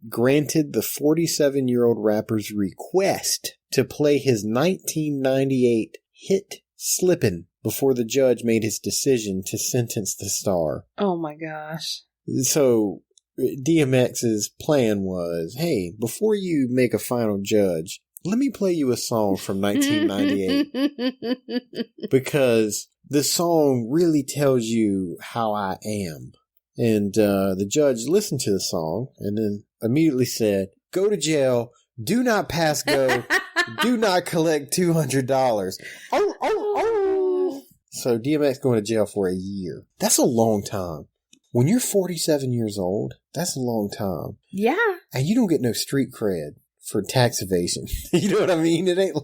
Speaker 1: granted the 47-year-old rapper's request to play his 1998 hit Slippin' before the judge made his decision to sentence the star.
Speaker 2: Oh my gosh.
Speaker 1: So DMX's plan was, hey, before you make a final judge, let me play you a song from 1998 because the song really tells you how I am. And the judge listened to the song and then immediately said, "Go to jail. Do not pass go. Do not collect $200. So DMX going to jail for a year. That's a long time. When you're 47 years old, that's a long time.
Speaker 2: Yeah.
Speaker 1: And you don't get no street cred for tax evasion. You know what I mean? It ain't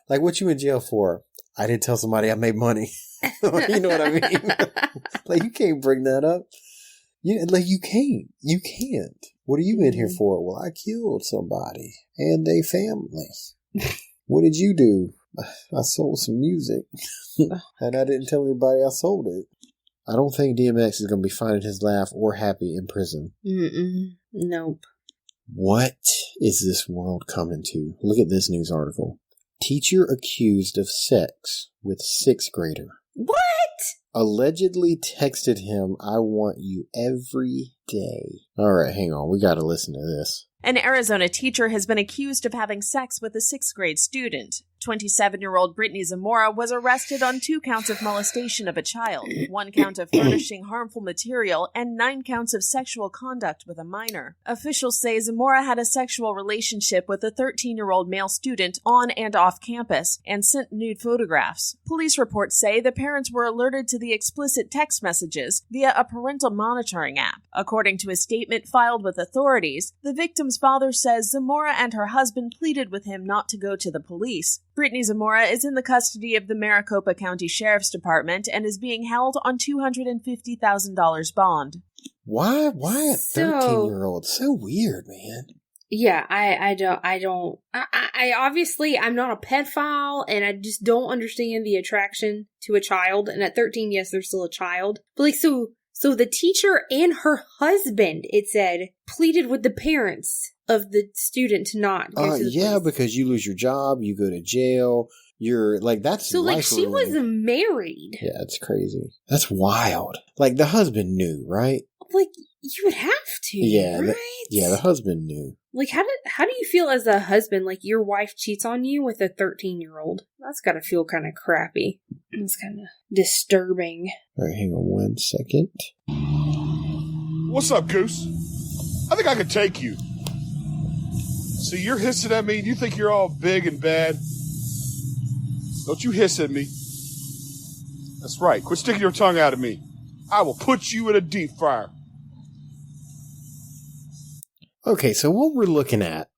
Speaker 1: like what you in jail for? I didn't tell somebody I made money. You know what I mean? You can't bring that up. You can't. You can't. What are you in here for? Well, I killed somebody and their family. What did you do? I sold some music. And I didn't tell anybody I sold it. I don't think DMX is going to be finding his laugh or happy in prison.
Speaker 2: Nope.
Speaker 1: What is this world coming to? Look at this news article. Teacher accused of sex with 6th grader.
Speaker 2: What?
Speaker 1: Allegedly texted him, "I want you every day." All right, hang on. We got to listen to this.
Speaker 4: An Arizona teacher has been accused of having sex with a 6th grade student. 27-year-old Brittany Zamora was arrested on 2 counts of molestation of a child, 1 count of furnishing harmful material, and 9 counts of sexual conduct with a minor. Officials say Zamora had a sexual relationship with a 13-year-old male student on and off campus and sent nude photographs. Police reports say the parents were alerted to the explicit text messages via a parental monitoring app. According to a statement filed with authorities, the victim's father says Zamora and her husband pleaded with him not to go to the police. Brittany Zamora is in the custody of the Maricopa County Sheriff's Department and is being held on $250,000 bond.
Speaker 1: Why a 13-year-old? So weird, man.
Speaker 2: Yeah, I obviously, I'm not a pedophile, and I just don't understand the attraction to a child. And at 13, yes, they're still a child. But like, so the teacher and her husband, it said, pleaded with the parents of the student to not go to the police.
Speaker 1: Because you lose your job, you go to jail, you're like, that's
Speaker 2: so like she was married.
Speaker 1: Yeah, it's crazy. That's wild. Like the husband knew, right?
Speaker 2: Like you would have to,
Speaker 1: yeah,
Speaker 2: right?
Speaker 1: The husband knew.
Speaker 2: Like how do you feel as a husband? Like your wife cheats on you with a 13-year-old? That's got to feel kind of crappy. It's kind of disturbing.
Speaker 1: All right, hang on 1 second.
Speaker 5: What's up, Goose? I think I could take you. See, you're hissing at me and you think you're all big and bad. Don't you hiss at me. That's right. Quit sticking your tongue out at me. I will put you in a deep fryer.
Speaker 1: Okay, so what we're looking at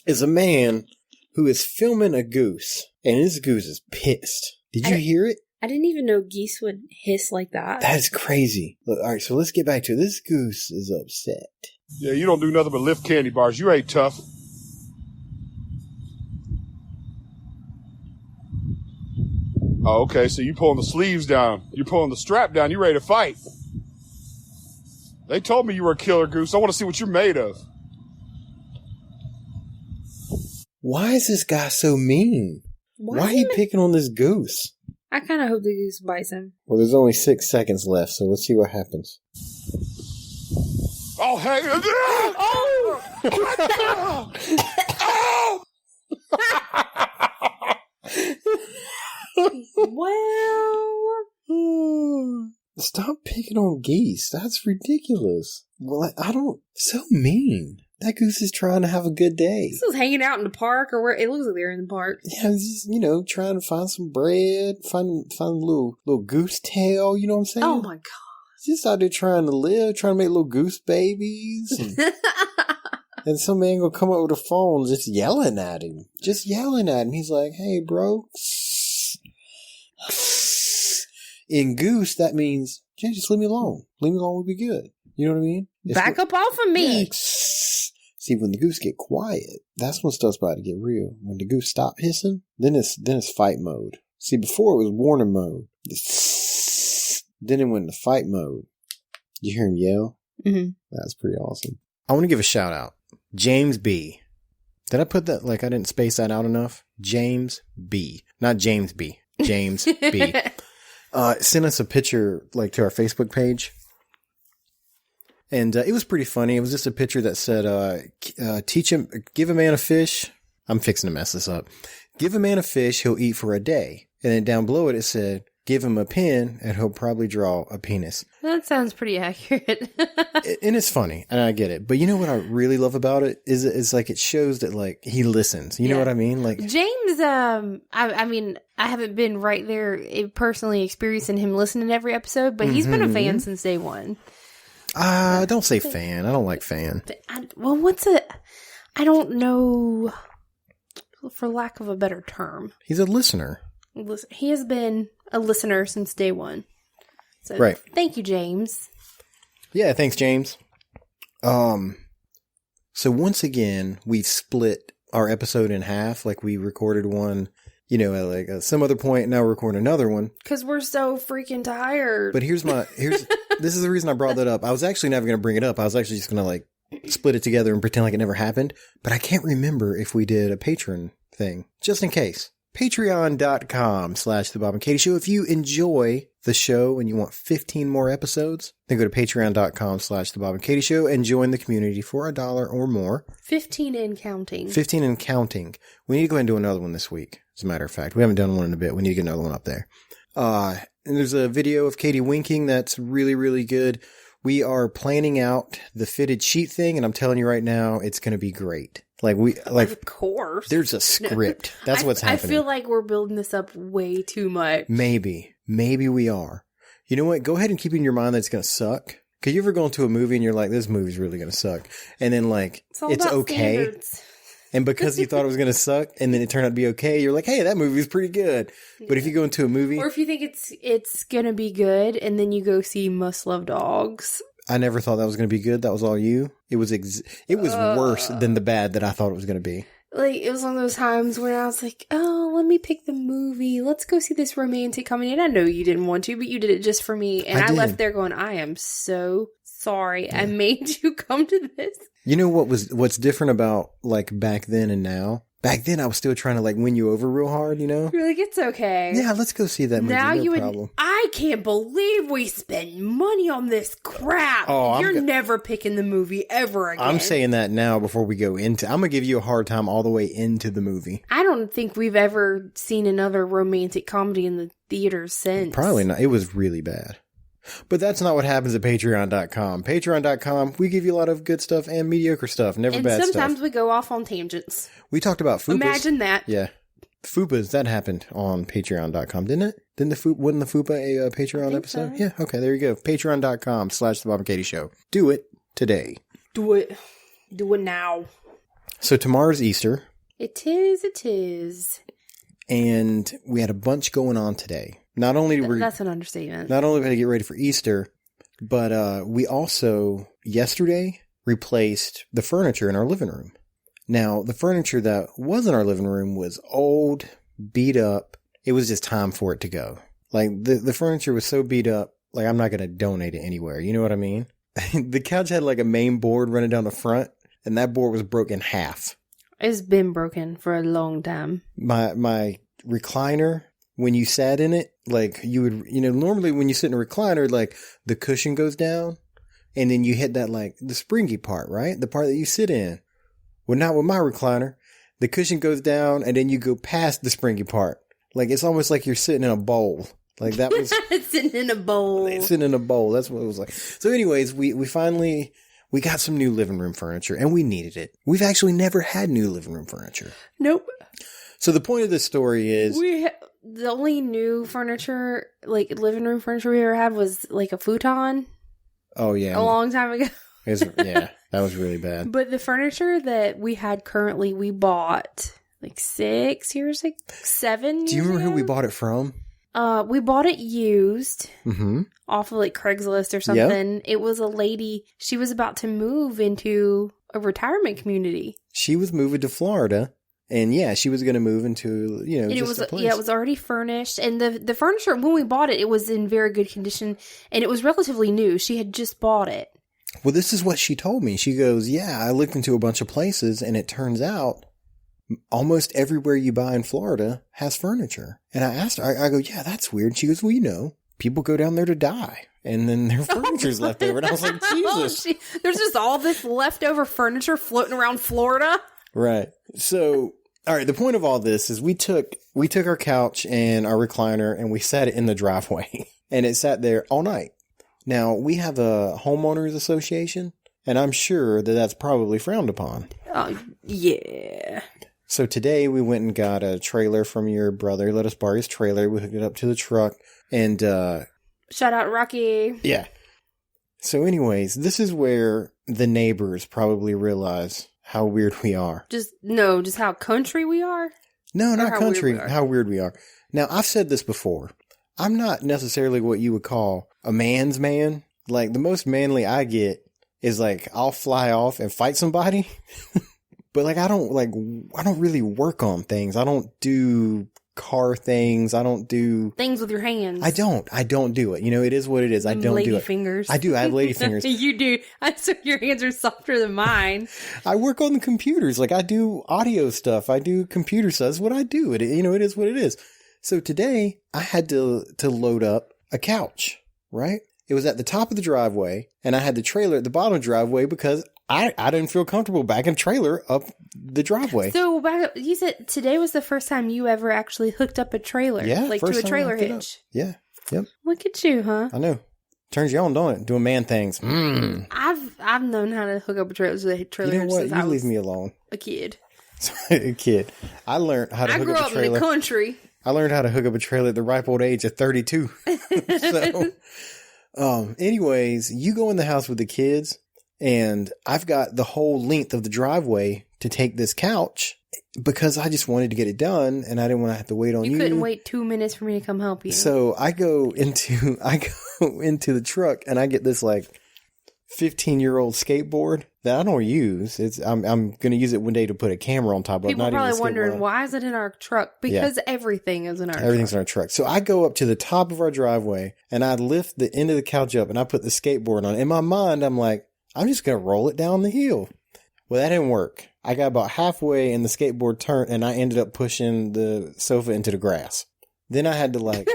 Speaker 1: is a man who is filming a goose, and his goose is pissed. Did you hear it?
Speaker 2: I didn't even know geese would hiss like that.
Speaker 1: That's crazy. Look, all right, so let's get back to it. This goose is upset.
Speaker 5: Yeah, you don't do nothing but lift candy bars. You ain't tough. Oh, okay, so you pulling the sleeves down. You're pulling the strap down. You ready to fight. They told me you were a killer goose. I want to see what you're made of.
Speaker 1: Why is this guy so mean? Why are you picking on this goose?
Speaker 2: I kind of hope the goose bites him.
Speaker 1: Well, there's only 6 seconds left, so let's see what happens.
Speaker 5: Oh, hey. Oh!
Speaker 2: Well,
Speaker 1: stop picking on geese. That's ridiculous. Well, I don't. So mean. That goose is trying to have a good day.
Speaker 2: This was hanging out in the park, or where it looks like they're in the park.
Speaker 1: Yeah, it's just, trying to find some bread, find a little goose tail. You know what I'm saying?
Speaker 2: Oh my god!
Speaker 1: Just out there trying to live, trying to make little goose babies. And some man gonna come up with a phone just yelling at him. He's like, "Hey, bro." In goose, that means, just leave me alone. Leave me alone, we'll be good. You know what I mean?
Speaker 2: Back up off of me.
Speaker 1: Yeah. See, when the goose get quiet, that's when stuff's about to get real. When the goose stop hissing, then it's fight mode. See, before it was warning mode. Then it went into fight mode. You hear him yell?
Speaker 2: Mm-hmm.
Speaker 1: That's pretty awesome. I want to give a shout out. James B. Did I put that, like I didn't space that out enough? James B. Not James B. James B. Sent us a picture, like, to our Facebook page. And it was pretty funny. It was just a picture that said, give a man a fish. I'm fixing to mess this up. Give a man a fish, he'll eat for a day. And then down below it said, give him a pen, and he'll probably draw a penis.
Speaker 2: That sounds pretty accurate.
Speaker 1: And it's funny, and I get it. But you know what I really love about it? Is like it shows that, like, he listens. You know what I mean? Like
Speaker 2: James, I mean, I haven't been right there personally experiencing him listening to every episode, but he's been a fan since day one.
Speaker 1: Don't say fan. I don't like fan.
Speaker 2: I don't know, for lack of a better term.
Speaker 1: He's a listener.
Speaker 2: He has been a listener since day one. So
Speaker 1: right.
Speaker 2: Thank you, James.
Speaker 1: Yeah, thanks, James. So once again, we've split our episode in half. Like, we recorded one, at some other point, now we're recording another one.
Speaker 2: Because we're so freaking tired.
Speaker 1: But this is the reason I brought that up. I was actually never going to bring it up. I was actually just going to, split it together and pretend like it never happened. But I can't remember if we did a Patreon thing. Just in case. Patreon.com/The Bob and Katie Show. If you enjoy the show and you want 15 more episodes, then go to Patreon.com/The Bob and Katie Show and join the community for $1 or more.
Speaker 2: 15 and counting.
Speaker 1: 15 and counting. We need to go ahead and do another one this week, as a matter of fact. We haven't done one in a bit. We need to get another one up there. And there's a video of Katie winking that's really, really good. We are planning out the fitted sheet thing, and I'm telling you right now, it's going to be great.
Speaker 2: Of course.
Speaker 1: There's a script. That's what's happening.
Speaker 2: I feel like we're building this up way too much.
Speaker 1: Maybe we are. You know what? Go ahead and keep in your mind that it's going to suck. Cause you ever go into a movie and you're like, this movie's really going to suck. And then it's okay. Standards. And because you thought it was going to suck and then it turned out to be okay, you're like, hey, that movie's pretty good. Yeah. But if you go into a movie.
Speaker 2: Or if you think it's going to be good and then you go see Must Love Dogs.
Speaker 1: I never thought that was going to be good. That was all you. It was worse than the bad that I thought it was going to be.
Speaker 2: It was one of those times where I was like, oh, let me pick the movie. Let's go see this romantic comedy. And I know you didn't want to, but you did it just for me. And I left there going, I am so sorry. Yeah. I made you come to this. You know
Speaker 1: what's different about back then and now? Back then, I was still trying to win you over real hard, you know?
Speaker 2: You're like, it's okay.
Speaker 1: Yeah, let's go see that movie.
Speaker 2: Now
Speaker 1: no problem.
Speaker 2: I can't believe we spend money on this crap. Oh, you're never picking the movie ever again.
Speaker 1: I'm saying that now before we go into. I'm gonna give you a hard time all the way into the movie.
Speaker 2: I don't think we've ever seen another romantic comedy in the theaters since.
Speaker 1: Probably not. It was really bad. But that's not what happens at Patreon.com. Patreon.com, we give you a lot of good stuff and mediocre stuff, never bad stuff.
Speaker 2: And sometimes we go off on tangents.
Speaker 1: We talked about fupas.
Speaker 2: Imagine that.
Speaker 1: Yeah. Fupas, that happened on Patreon.com, didn't it? Wasn't the fupa a Patreon episode? So. Yeah, okay, there you go. Patreon.com/The Bob and Katie Show. Do it today.
Speaker 2: Do it. Do it now.
Speaker 1: So tomorrow's Easter.
Speaker 2: It is.
Speaker 1: And we had a bunch going on today. Not only
Speaker 2: that's an understatement.
Speaker 1: Not only did we get ready for Easter, but we also yesterday replaced the furniture in our living room. Now, the furniture that was in our living room was old, beat up. It was just time for it to go. The furniture was so beat up, I'm not going to donate it anywhere. You know what I mean? The couch had a main board running down the front, and that board was broken in half.
Speaker 2: It's been broken for a long time.
Speaker 1: My recliner, when you sat in it, you would, normally when you sit in a recliner, the cushion goes down and then you hit that, the springy part, right? The part that you sit in. Well, not with my recliner. The cushion goes down and then you go past the springy part. It's almost like you're sitting in a bowl. That was.
Speaker 2: Sitting in a bowl.
Speaker 1: Sitting in a bowl. That's what it was like. So anyways, we finally, we got some new living room furniture and we needed it. We've actually never had new living room furniture.
Speaker 2: Nope.
Speaker 1: So the point of this story is.
Speaker 2: The only new furniture, living room furniture we ever had was a futon.
Speaker 1: Oh, yeah.
Speaker 2: A long time ago.
Speaker 1: Yeah, that was really bad.
Speaker 2: But the furniture that we had currently, we bought 6 years ago, 7 years
Speaker 1: Do you remember
Speaker 2: ago?
Speaker 1: who we bought it from?
Speaker 2: We bought it used off of Craigslist or something. Yep. It was a lady, she was about to move into a retirement community.
Speaker 1: She was moving to Florida. And yeah, she was going to move into,
Speaker 2: and
Speaker 1: just a place.
Speaker 2: Yeah, it was already furnished. And the furniture, when we bought it, it was in very good condition. And it was relatively new. She had just bought it.
Speaker 1: Well, this is what she told me. She goes, yeah, I looked into a bunch of places and it turns out almost everywhere you buy in Florida has furniture. And I asked her, I go, yeah, that's weird. She goes, well, people go down there to die. And then their furniture's left over. And I was like, Jesus.
Speaker 2: There's just all this leftover furniture floating around Florida.
Speaker 1: Right. So, all right, the point of all this is we took our couch and our recliner and we sat it in the driveway and it sat there all night. Now, we have a homeowners association and I'm sure that that's probably frowned upon.
Speaker 2: Oh, yeah.
Speaker 1: So today we went and got a trailer from your brother. He let us borrow his trailer. We hooked it up to the truck and,
Speaker 2: shout out Rocky.
Speaker 1: Yeah. So anyways, this is where the neighbors probably realize how weird we are.
Speaker 2: Just how country we are?
Speaker 1: No, not country. How weird we are. Now, I've said this before. I'm not necessarily what you would call a man's man. The most manly I get is I'll fly off and fight somebody. But I don't really work on things. I don't do car things. I don't do
Speaker 2: things with your hands.
Speaker 1: I don't do it. You know, it is what it is. I don't
Speaker 2: lady
Speaker 1: do it.
Speaker 2: Fingers.
Speaker 1: I do. I have lady fingers.
Speaker 2: You do. I so your hands are softer than mine.
Speaker 1: I work on the computers. Like I do audio stuff. I do computer stuff. That's what I do. It is what it is. So today I had to load up a couch, right? It was at the top of the driveway and I had the trailer at the bottom of the driveway because I didn't feel comfortable backing trailer up the driveway.
Speaker 2: So you said today was the first time you ever actually hooked up a trailer.
Speaker 1: Yeah.
Speaker 2: Like to a trailer hitch.
Speaker 1: Yeah. Yep.
Speaker 2: Look at you, huh?
Speaker 1: I know. Turns you on, don't it? Doing man things.
Speaker 2: I've known how to hook up a trailer
Speaker 1: You know what?
Speaker 2: since
Speaker 1: You
Speaker 2: I was
Speaker 1: leave me alone.
Speaker 2: a kid.
Speaker 1: A kid. I learned how to hook up a trailer.
Speaker 2: I grew up in the country.
Speaker 1: I learned how to hook up a trailer at the ripe old age of 32. So, anyways, you go in the house with the kids and I've got the whole length of the driveway to take this couch because I just wanted to get it done and I didn't want to have to wait on you.
Speaker 2: You couldn't wait 2 minutes for me to come help you.
Speaker 1: So I go into the truck and I get this like 15-year-old skateboard that I don't use. I'm going to use it one day to put a camera on top of.
Speaker 2: People are probably wondering, why is it in our truck? Because everything is in our truck.
Speaker 1: Everything's in our truck. So I go up to the top of our driveway and I lift the end of the couch up and I put the skateboard on. In my mind, I'm like, I'm just going to roll it down the hill. Well, that didn't work. I got about halfway and the skateboard turned and I ended up pushing the sofa into the grass. Then I had to like...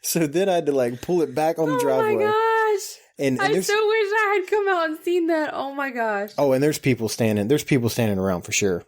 Speaker 1: So then I had to like pull it back on the driveway.
Speaker 2: Oh my gosh.
Speaker 1: And
Speaker 2: I so wish I had come out and seen that. Oh my gosh.
Speaker 1: Oh, and there's people standing around for sure.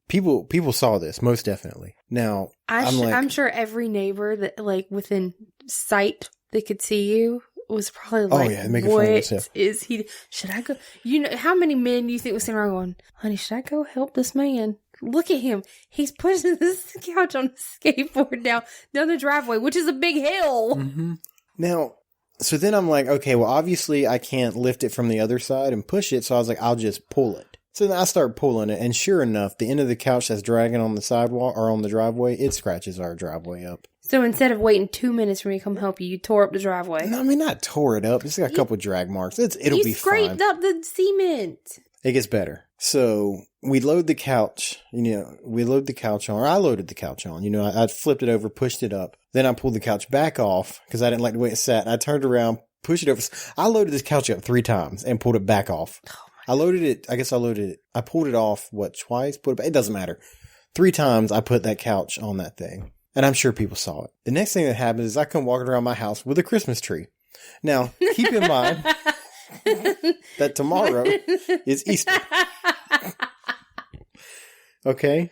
Speaker 1: People saw this, most definitely. Now, I'm sure
Speaker 2: every neighbor that like within sight that could see you was probably like, what is he? Should I go? You know, how many men do you think was sitting around going, honey, should I go help this man? Look at him. He's pushing this couch on a skateboard down the driveway, which is a big hill.
Speaker 1: Mm-hmm. Now, so then I'm like, okay, well, obviously I can't lift it from the other side and push it. So I was like, I'll just pull it. So then I start pulling it. And sure enough, the end of the couch that's dragging on the sidewalk or on the driveway, it scratches our driveway up.
Speaker 2: So instead of waiting 2 minutes for me to come help you, you tore up the driveway.
Speaker 1: No, I mean, not tore it up. It's got a couple of drag marks. It'll be fine. You
Speaker 2: scraped up the cement.
Speaker 1: It gets better. So we load the couch, we load the couch on, or I loaded the couch on, I flipped it over, pushed it up. Then I pulled the couch back off because I didn't like the way it sat. And I turned around, pushed it over. I loaded this couch up 3 times and pulled it back off. Oh I pulled it off, twice? It doesn't matter. 3 times I put that couch on that thing. And I'm sure people saw it. The next thing that happens is I come walking around my house with a Christmas tree. Now, keep in mind that tomorrow is Easter. Okay.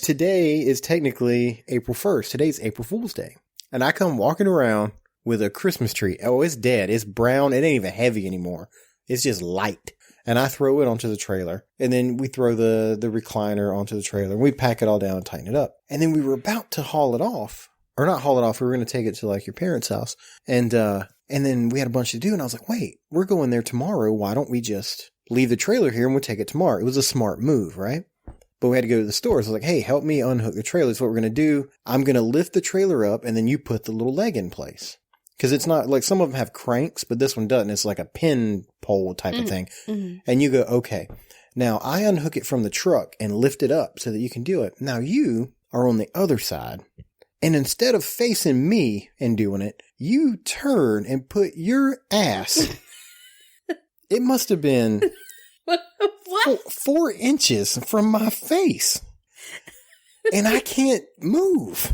Speaker 1: Today is technically April 1st. Today's April Fool's Day. And I come walking around with a Christmas tree. Oh, it's dead. It's brown. It ain't even heavy anymore. It's just light. And I throw it onto the trailer. And then we throw the recliner onto the trailer. And we pack it all down and tighten it up. And then we were about to haul it off. Or not haul it off. We were going to take it to like your parents' house. And then we had a bunch to do. And I was like, wait, we're going there tomorrow. Why don't we just leave the trailer here and we'll take it tomorrow? It was a smart move, right? But we had to go to the store. So I was like, hey, help me unhook the trailer. That's what we're going to do. I'm going to lift the trailer up and then you put the little leg in place. Because it's not like some of them have cranks, but this one doesn't. It's like a pin pole type of thing. Mm-hmm. And you go, okay. Now I unhook it from the truck and lift it up so that you can do it. Now you are on the other side. And instead of facing me and doing it, you turn and put your ass. It must have been
Speaker 2: what?
Speaker 1: 4 inches from my face. And I can't move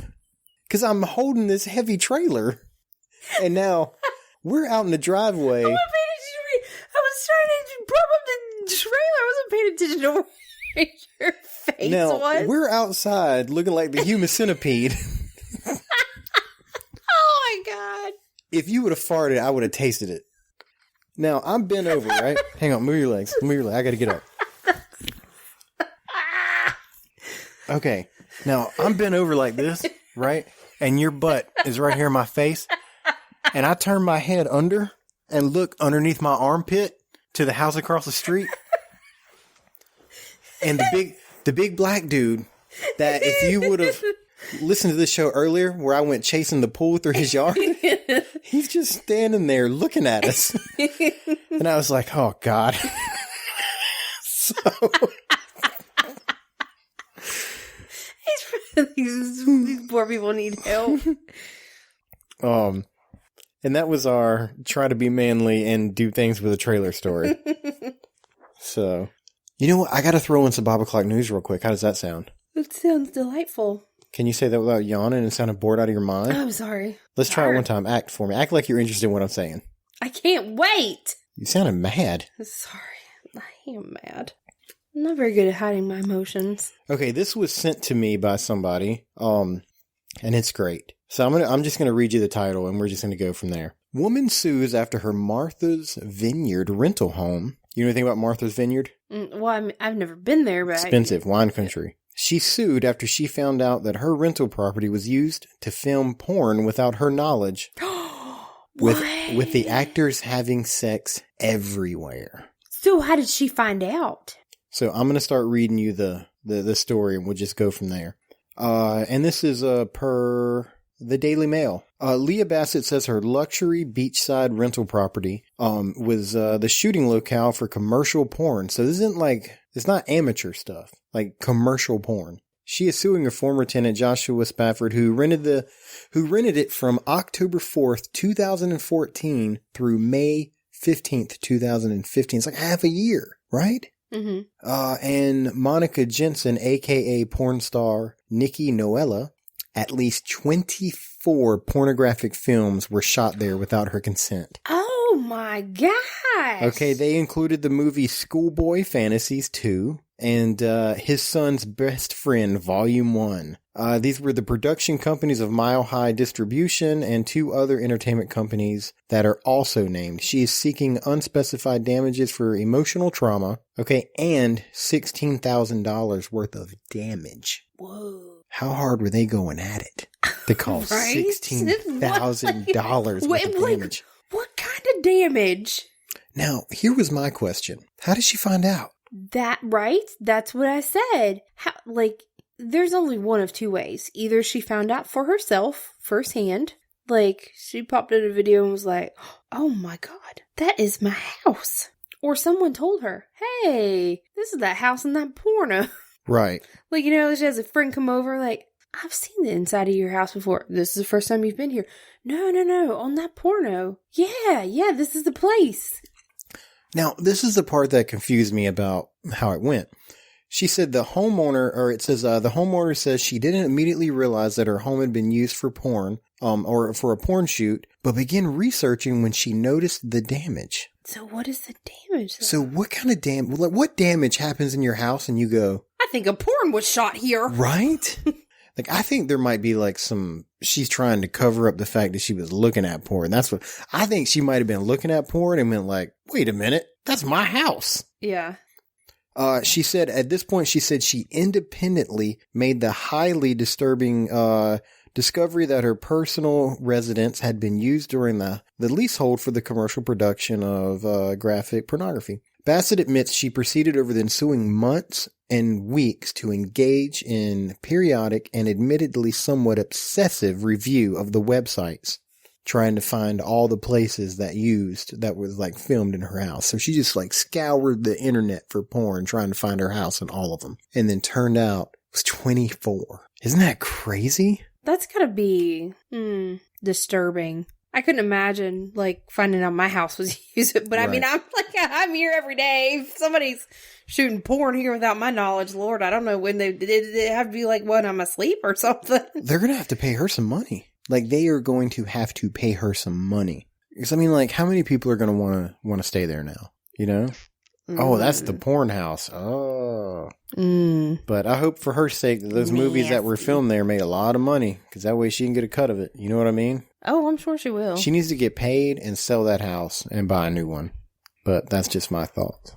Speaker 1: because I'm holding this heavy trailer. And now we're out in the driveway.
Speaker 2: I was trying to prop up the trailer. I wasn't paying attention to where your face was.
Speaker 1: We're outside looking like the human centipede.
Speaker 2: Oh my God.
Speaker 1: If you would have farted, I would have tasted it. Now I'm bent over, right? Hang on, move your legs. I got to get up. Okay. Now I'm bent over like this, right? And your butt is right here in my face. And I turn my head under and look underneath my armpit to the house across the street. And the big black dude that if you would have listened to this show earlier where I went chasing the pool through his yard, he's just standing there looking at us. And I was like, oh God.
Speaker 2: These poor people need help.
Speaker 1: And that was our try to be manly and do things with a trailer story. So, you know what? I got to throw in some Bob O'Clock news real quick. How does that sound?
Speaker 2: It sounds delightful.
Speaker 1: Can you say that without yawning and sounding bored out of your mind?
Speaker 2: I'm sorry.
Speaker 1: Let's try it one time. Act for me. Act like you're interested in what I'm saying.
Speaker 2: I can't wait.
Speaker 1: You sounded mad.
Speaker 2: Sorry. I am mad. I'm not very good at hiding my emotions.
Speaker 1: Okay, this was sent to me by somebody, and it's great. So I'm just gonna read you the title, and we're just gonna go from there. Woman sues after her Martha's Vineyard rental home. You know anything about Martha's Vineyard?
Speaker 2: Well, I've never been there, but
Speaker 1: expensive wine country. She sued after she found out that her rental property was used to film porn without her knowledge, with the actors having sex everywhere.
Speaker 2: So how did she find out?
Speaker 1: So I'm gonna start reading you the story, and we'll just go from there. And this is per the Daily Mail. Leah Bassett says her luxury beachside rental property was the shooting locale for commercial porn. So this isn't like, it's not amateur stuff, like commercial porn. She is suing her former tenant Joshua Spafford, who rented it from October 4th, 2014 through May 15th, 2015. It's like half a year, right?
Speaker 2: Mm-hmm.
Speaker 1: And Monica Jensen, aka porn star Nikki Noella, at least 24 pornographic films were shot there without her consent.
Speaker 2: Oh my gosh.
Speaker 1: Okay, they included the movie Schoolboy Fantasies 2 and His Son's Best Friend Volume 1. These were the production companies of Mile High Distribution and 2 other entertainment companies that are also named. She is seeking unspecified damages for emotional trauma, okay, and $16,000 worth of damage.
Speaker 2: Whoa.
Speaker 1: How hard were they going at it? They call
Speaker 2: Right?
Speaker 1: $16,000 worth of damage.
Speaker 2: What kind of damage?
Speaker 1: Now, here was my question. How did she find out?
Speaker 2: That's what I said. There's only one of two ways. Either she found out for herself, firsthand. Like, she popped in a video and was like, oh my god, that is my house. Or someone told her, hey, this is that house in that porno.
Speaker 1: Right.
Speaker 2: Like, she has a friend come over, like, I've seen the inside of your house before. This is the first time you've been here. No, on that porno. Yeah, this is the place.
Speaker 1: Now, this is the part that confused me about how it went. She said the homeowner says she didn't immediately realize that her home had been used for porn, or for a porn shoot, but began researching when she noticed the damage.
Speaker 2: So what is the damage, though?
Speaker 1: So what kind of what damage happens in your house and you go,
Speaker 2: I think a porn was shot here.
Speaker 1: Right? Like, I think there might be like she's trying to cover up the fact that she was looking at porn. That's what, I think she might have been looking at porn and went like, wait a minute, that's my house.
Speaker 2: Yeah.
Speaker 1: She said at this point, she independently made the highly disturbing, discovery that her personal residence had been used during the leasehold for the commercial production of, graphic pornography. Bassett admits she proceeded over the ensuing months and weeks to engage in periodic and admittedly somewhat obsessive review of the websites, trying to find all the places that was like filmed in her house. So she just like scoured the internet for porn, trying to find her house in all of them. And then turned out it was 24. Isn't that crazy?
Speaker 2: That's gotta be disturbing. I couldn't imagine like finding out my house was used, but right. I mean, I'm here every day. If somebody's shooting porn here without my knowledge, Lord, I don't know when did it have to be like, what, I'm asleep or something?
Speaker 1: They're going to have to pay her some money. Like, they are going to have to pay her some money. Because, I mean, like, how many people are going to want to stay there now? You know? Oh, that's the porn house. Oh. But I hope for her sake that those movies that were filmed there made a lot of money. Because that way she can get a cut of it. You know what I mean?
Speaker 2: Oh, I'm sure she will.
Speaker 1: She needs to get paid and sell that house and buy a new one. But that's just my thoughts.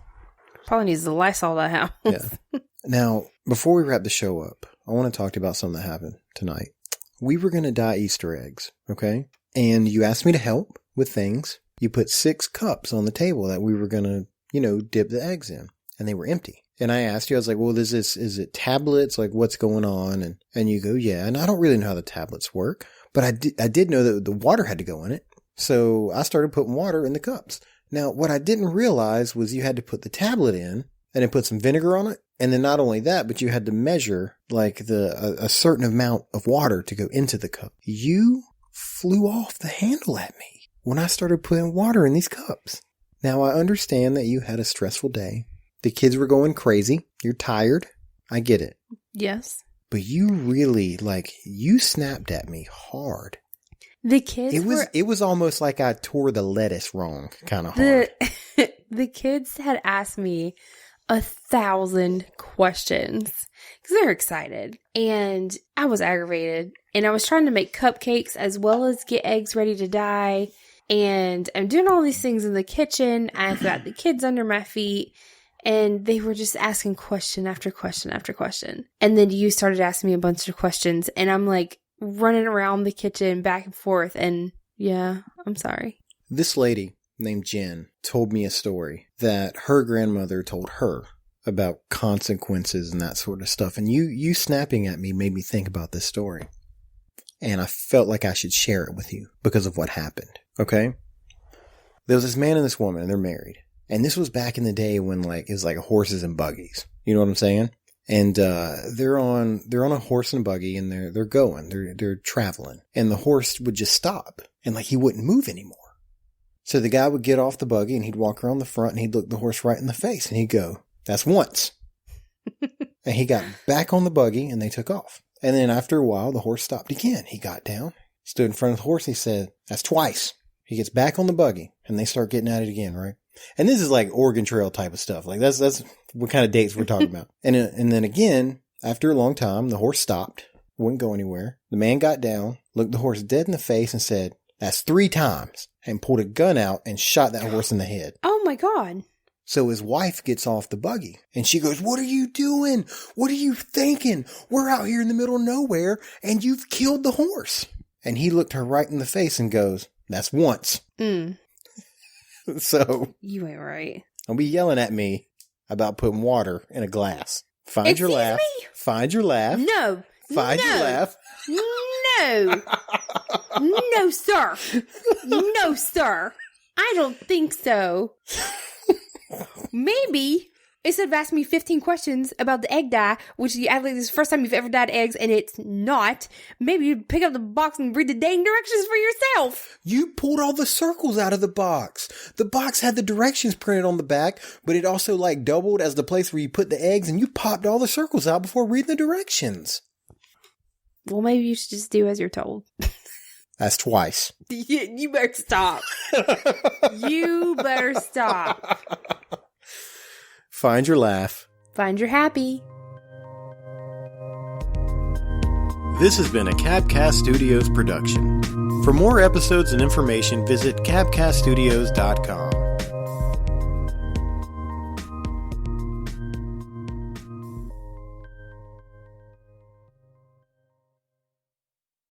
Speaker 2: Probably needs to Lysol that house.
Speaker 1: Yeah. Now, before we wrap the show up, I want to talk to you about something that happened tonight. We were going to dye Easter eggs, okay? And you asked me to help with things. You put 6 cups on the table that we were going to, dip the eggs in. And they were empty. And I asked you, I was like, well, is it tablets? Like, what's going on? And you go, yeah. And I don't really know how the tablets work. But I did know that the water had to go in it. So I started putting water in the cups. Now, what I didn't realize was you had to put the tablet in and then put some vinegar on it And then not only that, but you had to measure like a certain amount of water to go into the cup. You flew off the handle at me when I started putting water in these cups. Now I understand that you had a stressful day. The kids were going crazy. You're tired. I get it.
Speaker 2: Yes.
Speaker 1: But you really, you snapped at me hard.
Speaker 2: The kids
Speaker 1: It was almost like I tore the lettuce wrong, kind of hard.
Speaker 2: The kids had asked me 1,000 questions because they're excited, and I was aggravated, and I was trying to make cupcakes as well as get eggs ready to dye, and I'm doing all these things in the kitchen. I've got the kids under my feet, and they were just asking question after question after question. And then you started asking me a bunch of questions, and I'm like running around the kitchen back and forth, and yeah, I'm sorry.
Speaker 1: This lady named Jen told me a story that her grandmother told her about consequences and that sort of stuff. And you snapping at me made me think about this story. And I felt like I should share it with you because of what happened. Okay? There was this man and this woman, and they're married. And this was back in the day when it was like horses and buggies. You know what I'm saying? And they're on a horse and a buggy, and they're traveling. And the horse would just stop, and he wouldn't move anymore. So the guy would get off the buggy, and he'd walk around the front, and he'd look the horse right in the face, and he'd go, "That's once." And he got back on the buggy, and they took off. And then after a while, the horse stopped again. He got down, stood in front of the horse, and he said, "That's twice." He gets back on the buggy, and they start getting at it again, right? And this is like Oregon Trail type of stuff. That's what kind of dates we're talking about. And then again, after a long time, the horse stopped, wouldn't go anywhere. The man got down, looked the horse dead in the face, and said, "That's 3 times," and pulled a gun out and shot that horse in the head.
Speaker 2: Oh my God.
Speaker 1: So his wife gets off the buggy, and she goes, "What are you doing? What are you thinking? We're out here in the middle of nowhere, and you've killed the horse." And he looked her right in the face and goes, "That's once." So
Speaker 2: you ain't right.
Speaker 1: Don't be yelling at me about putting water in a glass. Find your laugh.
Speaker 2: Me?
Speaker 1: Find your laugh.
Speaker 2: No.
Speaker 1: Find your laugh.
Speaker 2: No. No, sir. No, sir. I don't think so. Maybe instead of asking me 15 questions about the egg dye, which you act like this is the first time you've ever dyed eggs, and it's not, maybe you'd pick up the box and read the dang directions for yourself.
Speaker 1: You pulled all the circles out of the box. The box had the directions printed on the back, but it also doubled as the place where you put the eggs, and you popped all the circles out before reading the directions.
Speaker 2: Well, maybe you should just do as you're told.
Speaker 1: That's twice.
Speaker 2: You better stop. You better stop.
Speaker 1: Find your laugh.
Speaker 2: Find your happy.
Speaker 1: This has been a Cabcast Studios production. For more episodes and information, visit cabcaststudios.com.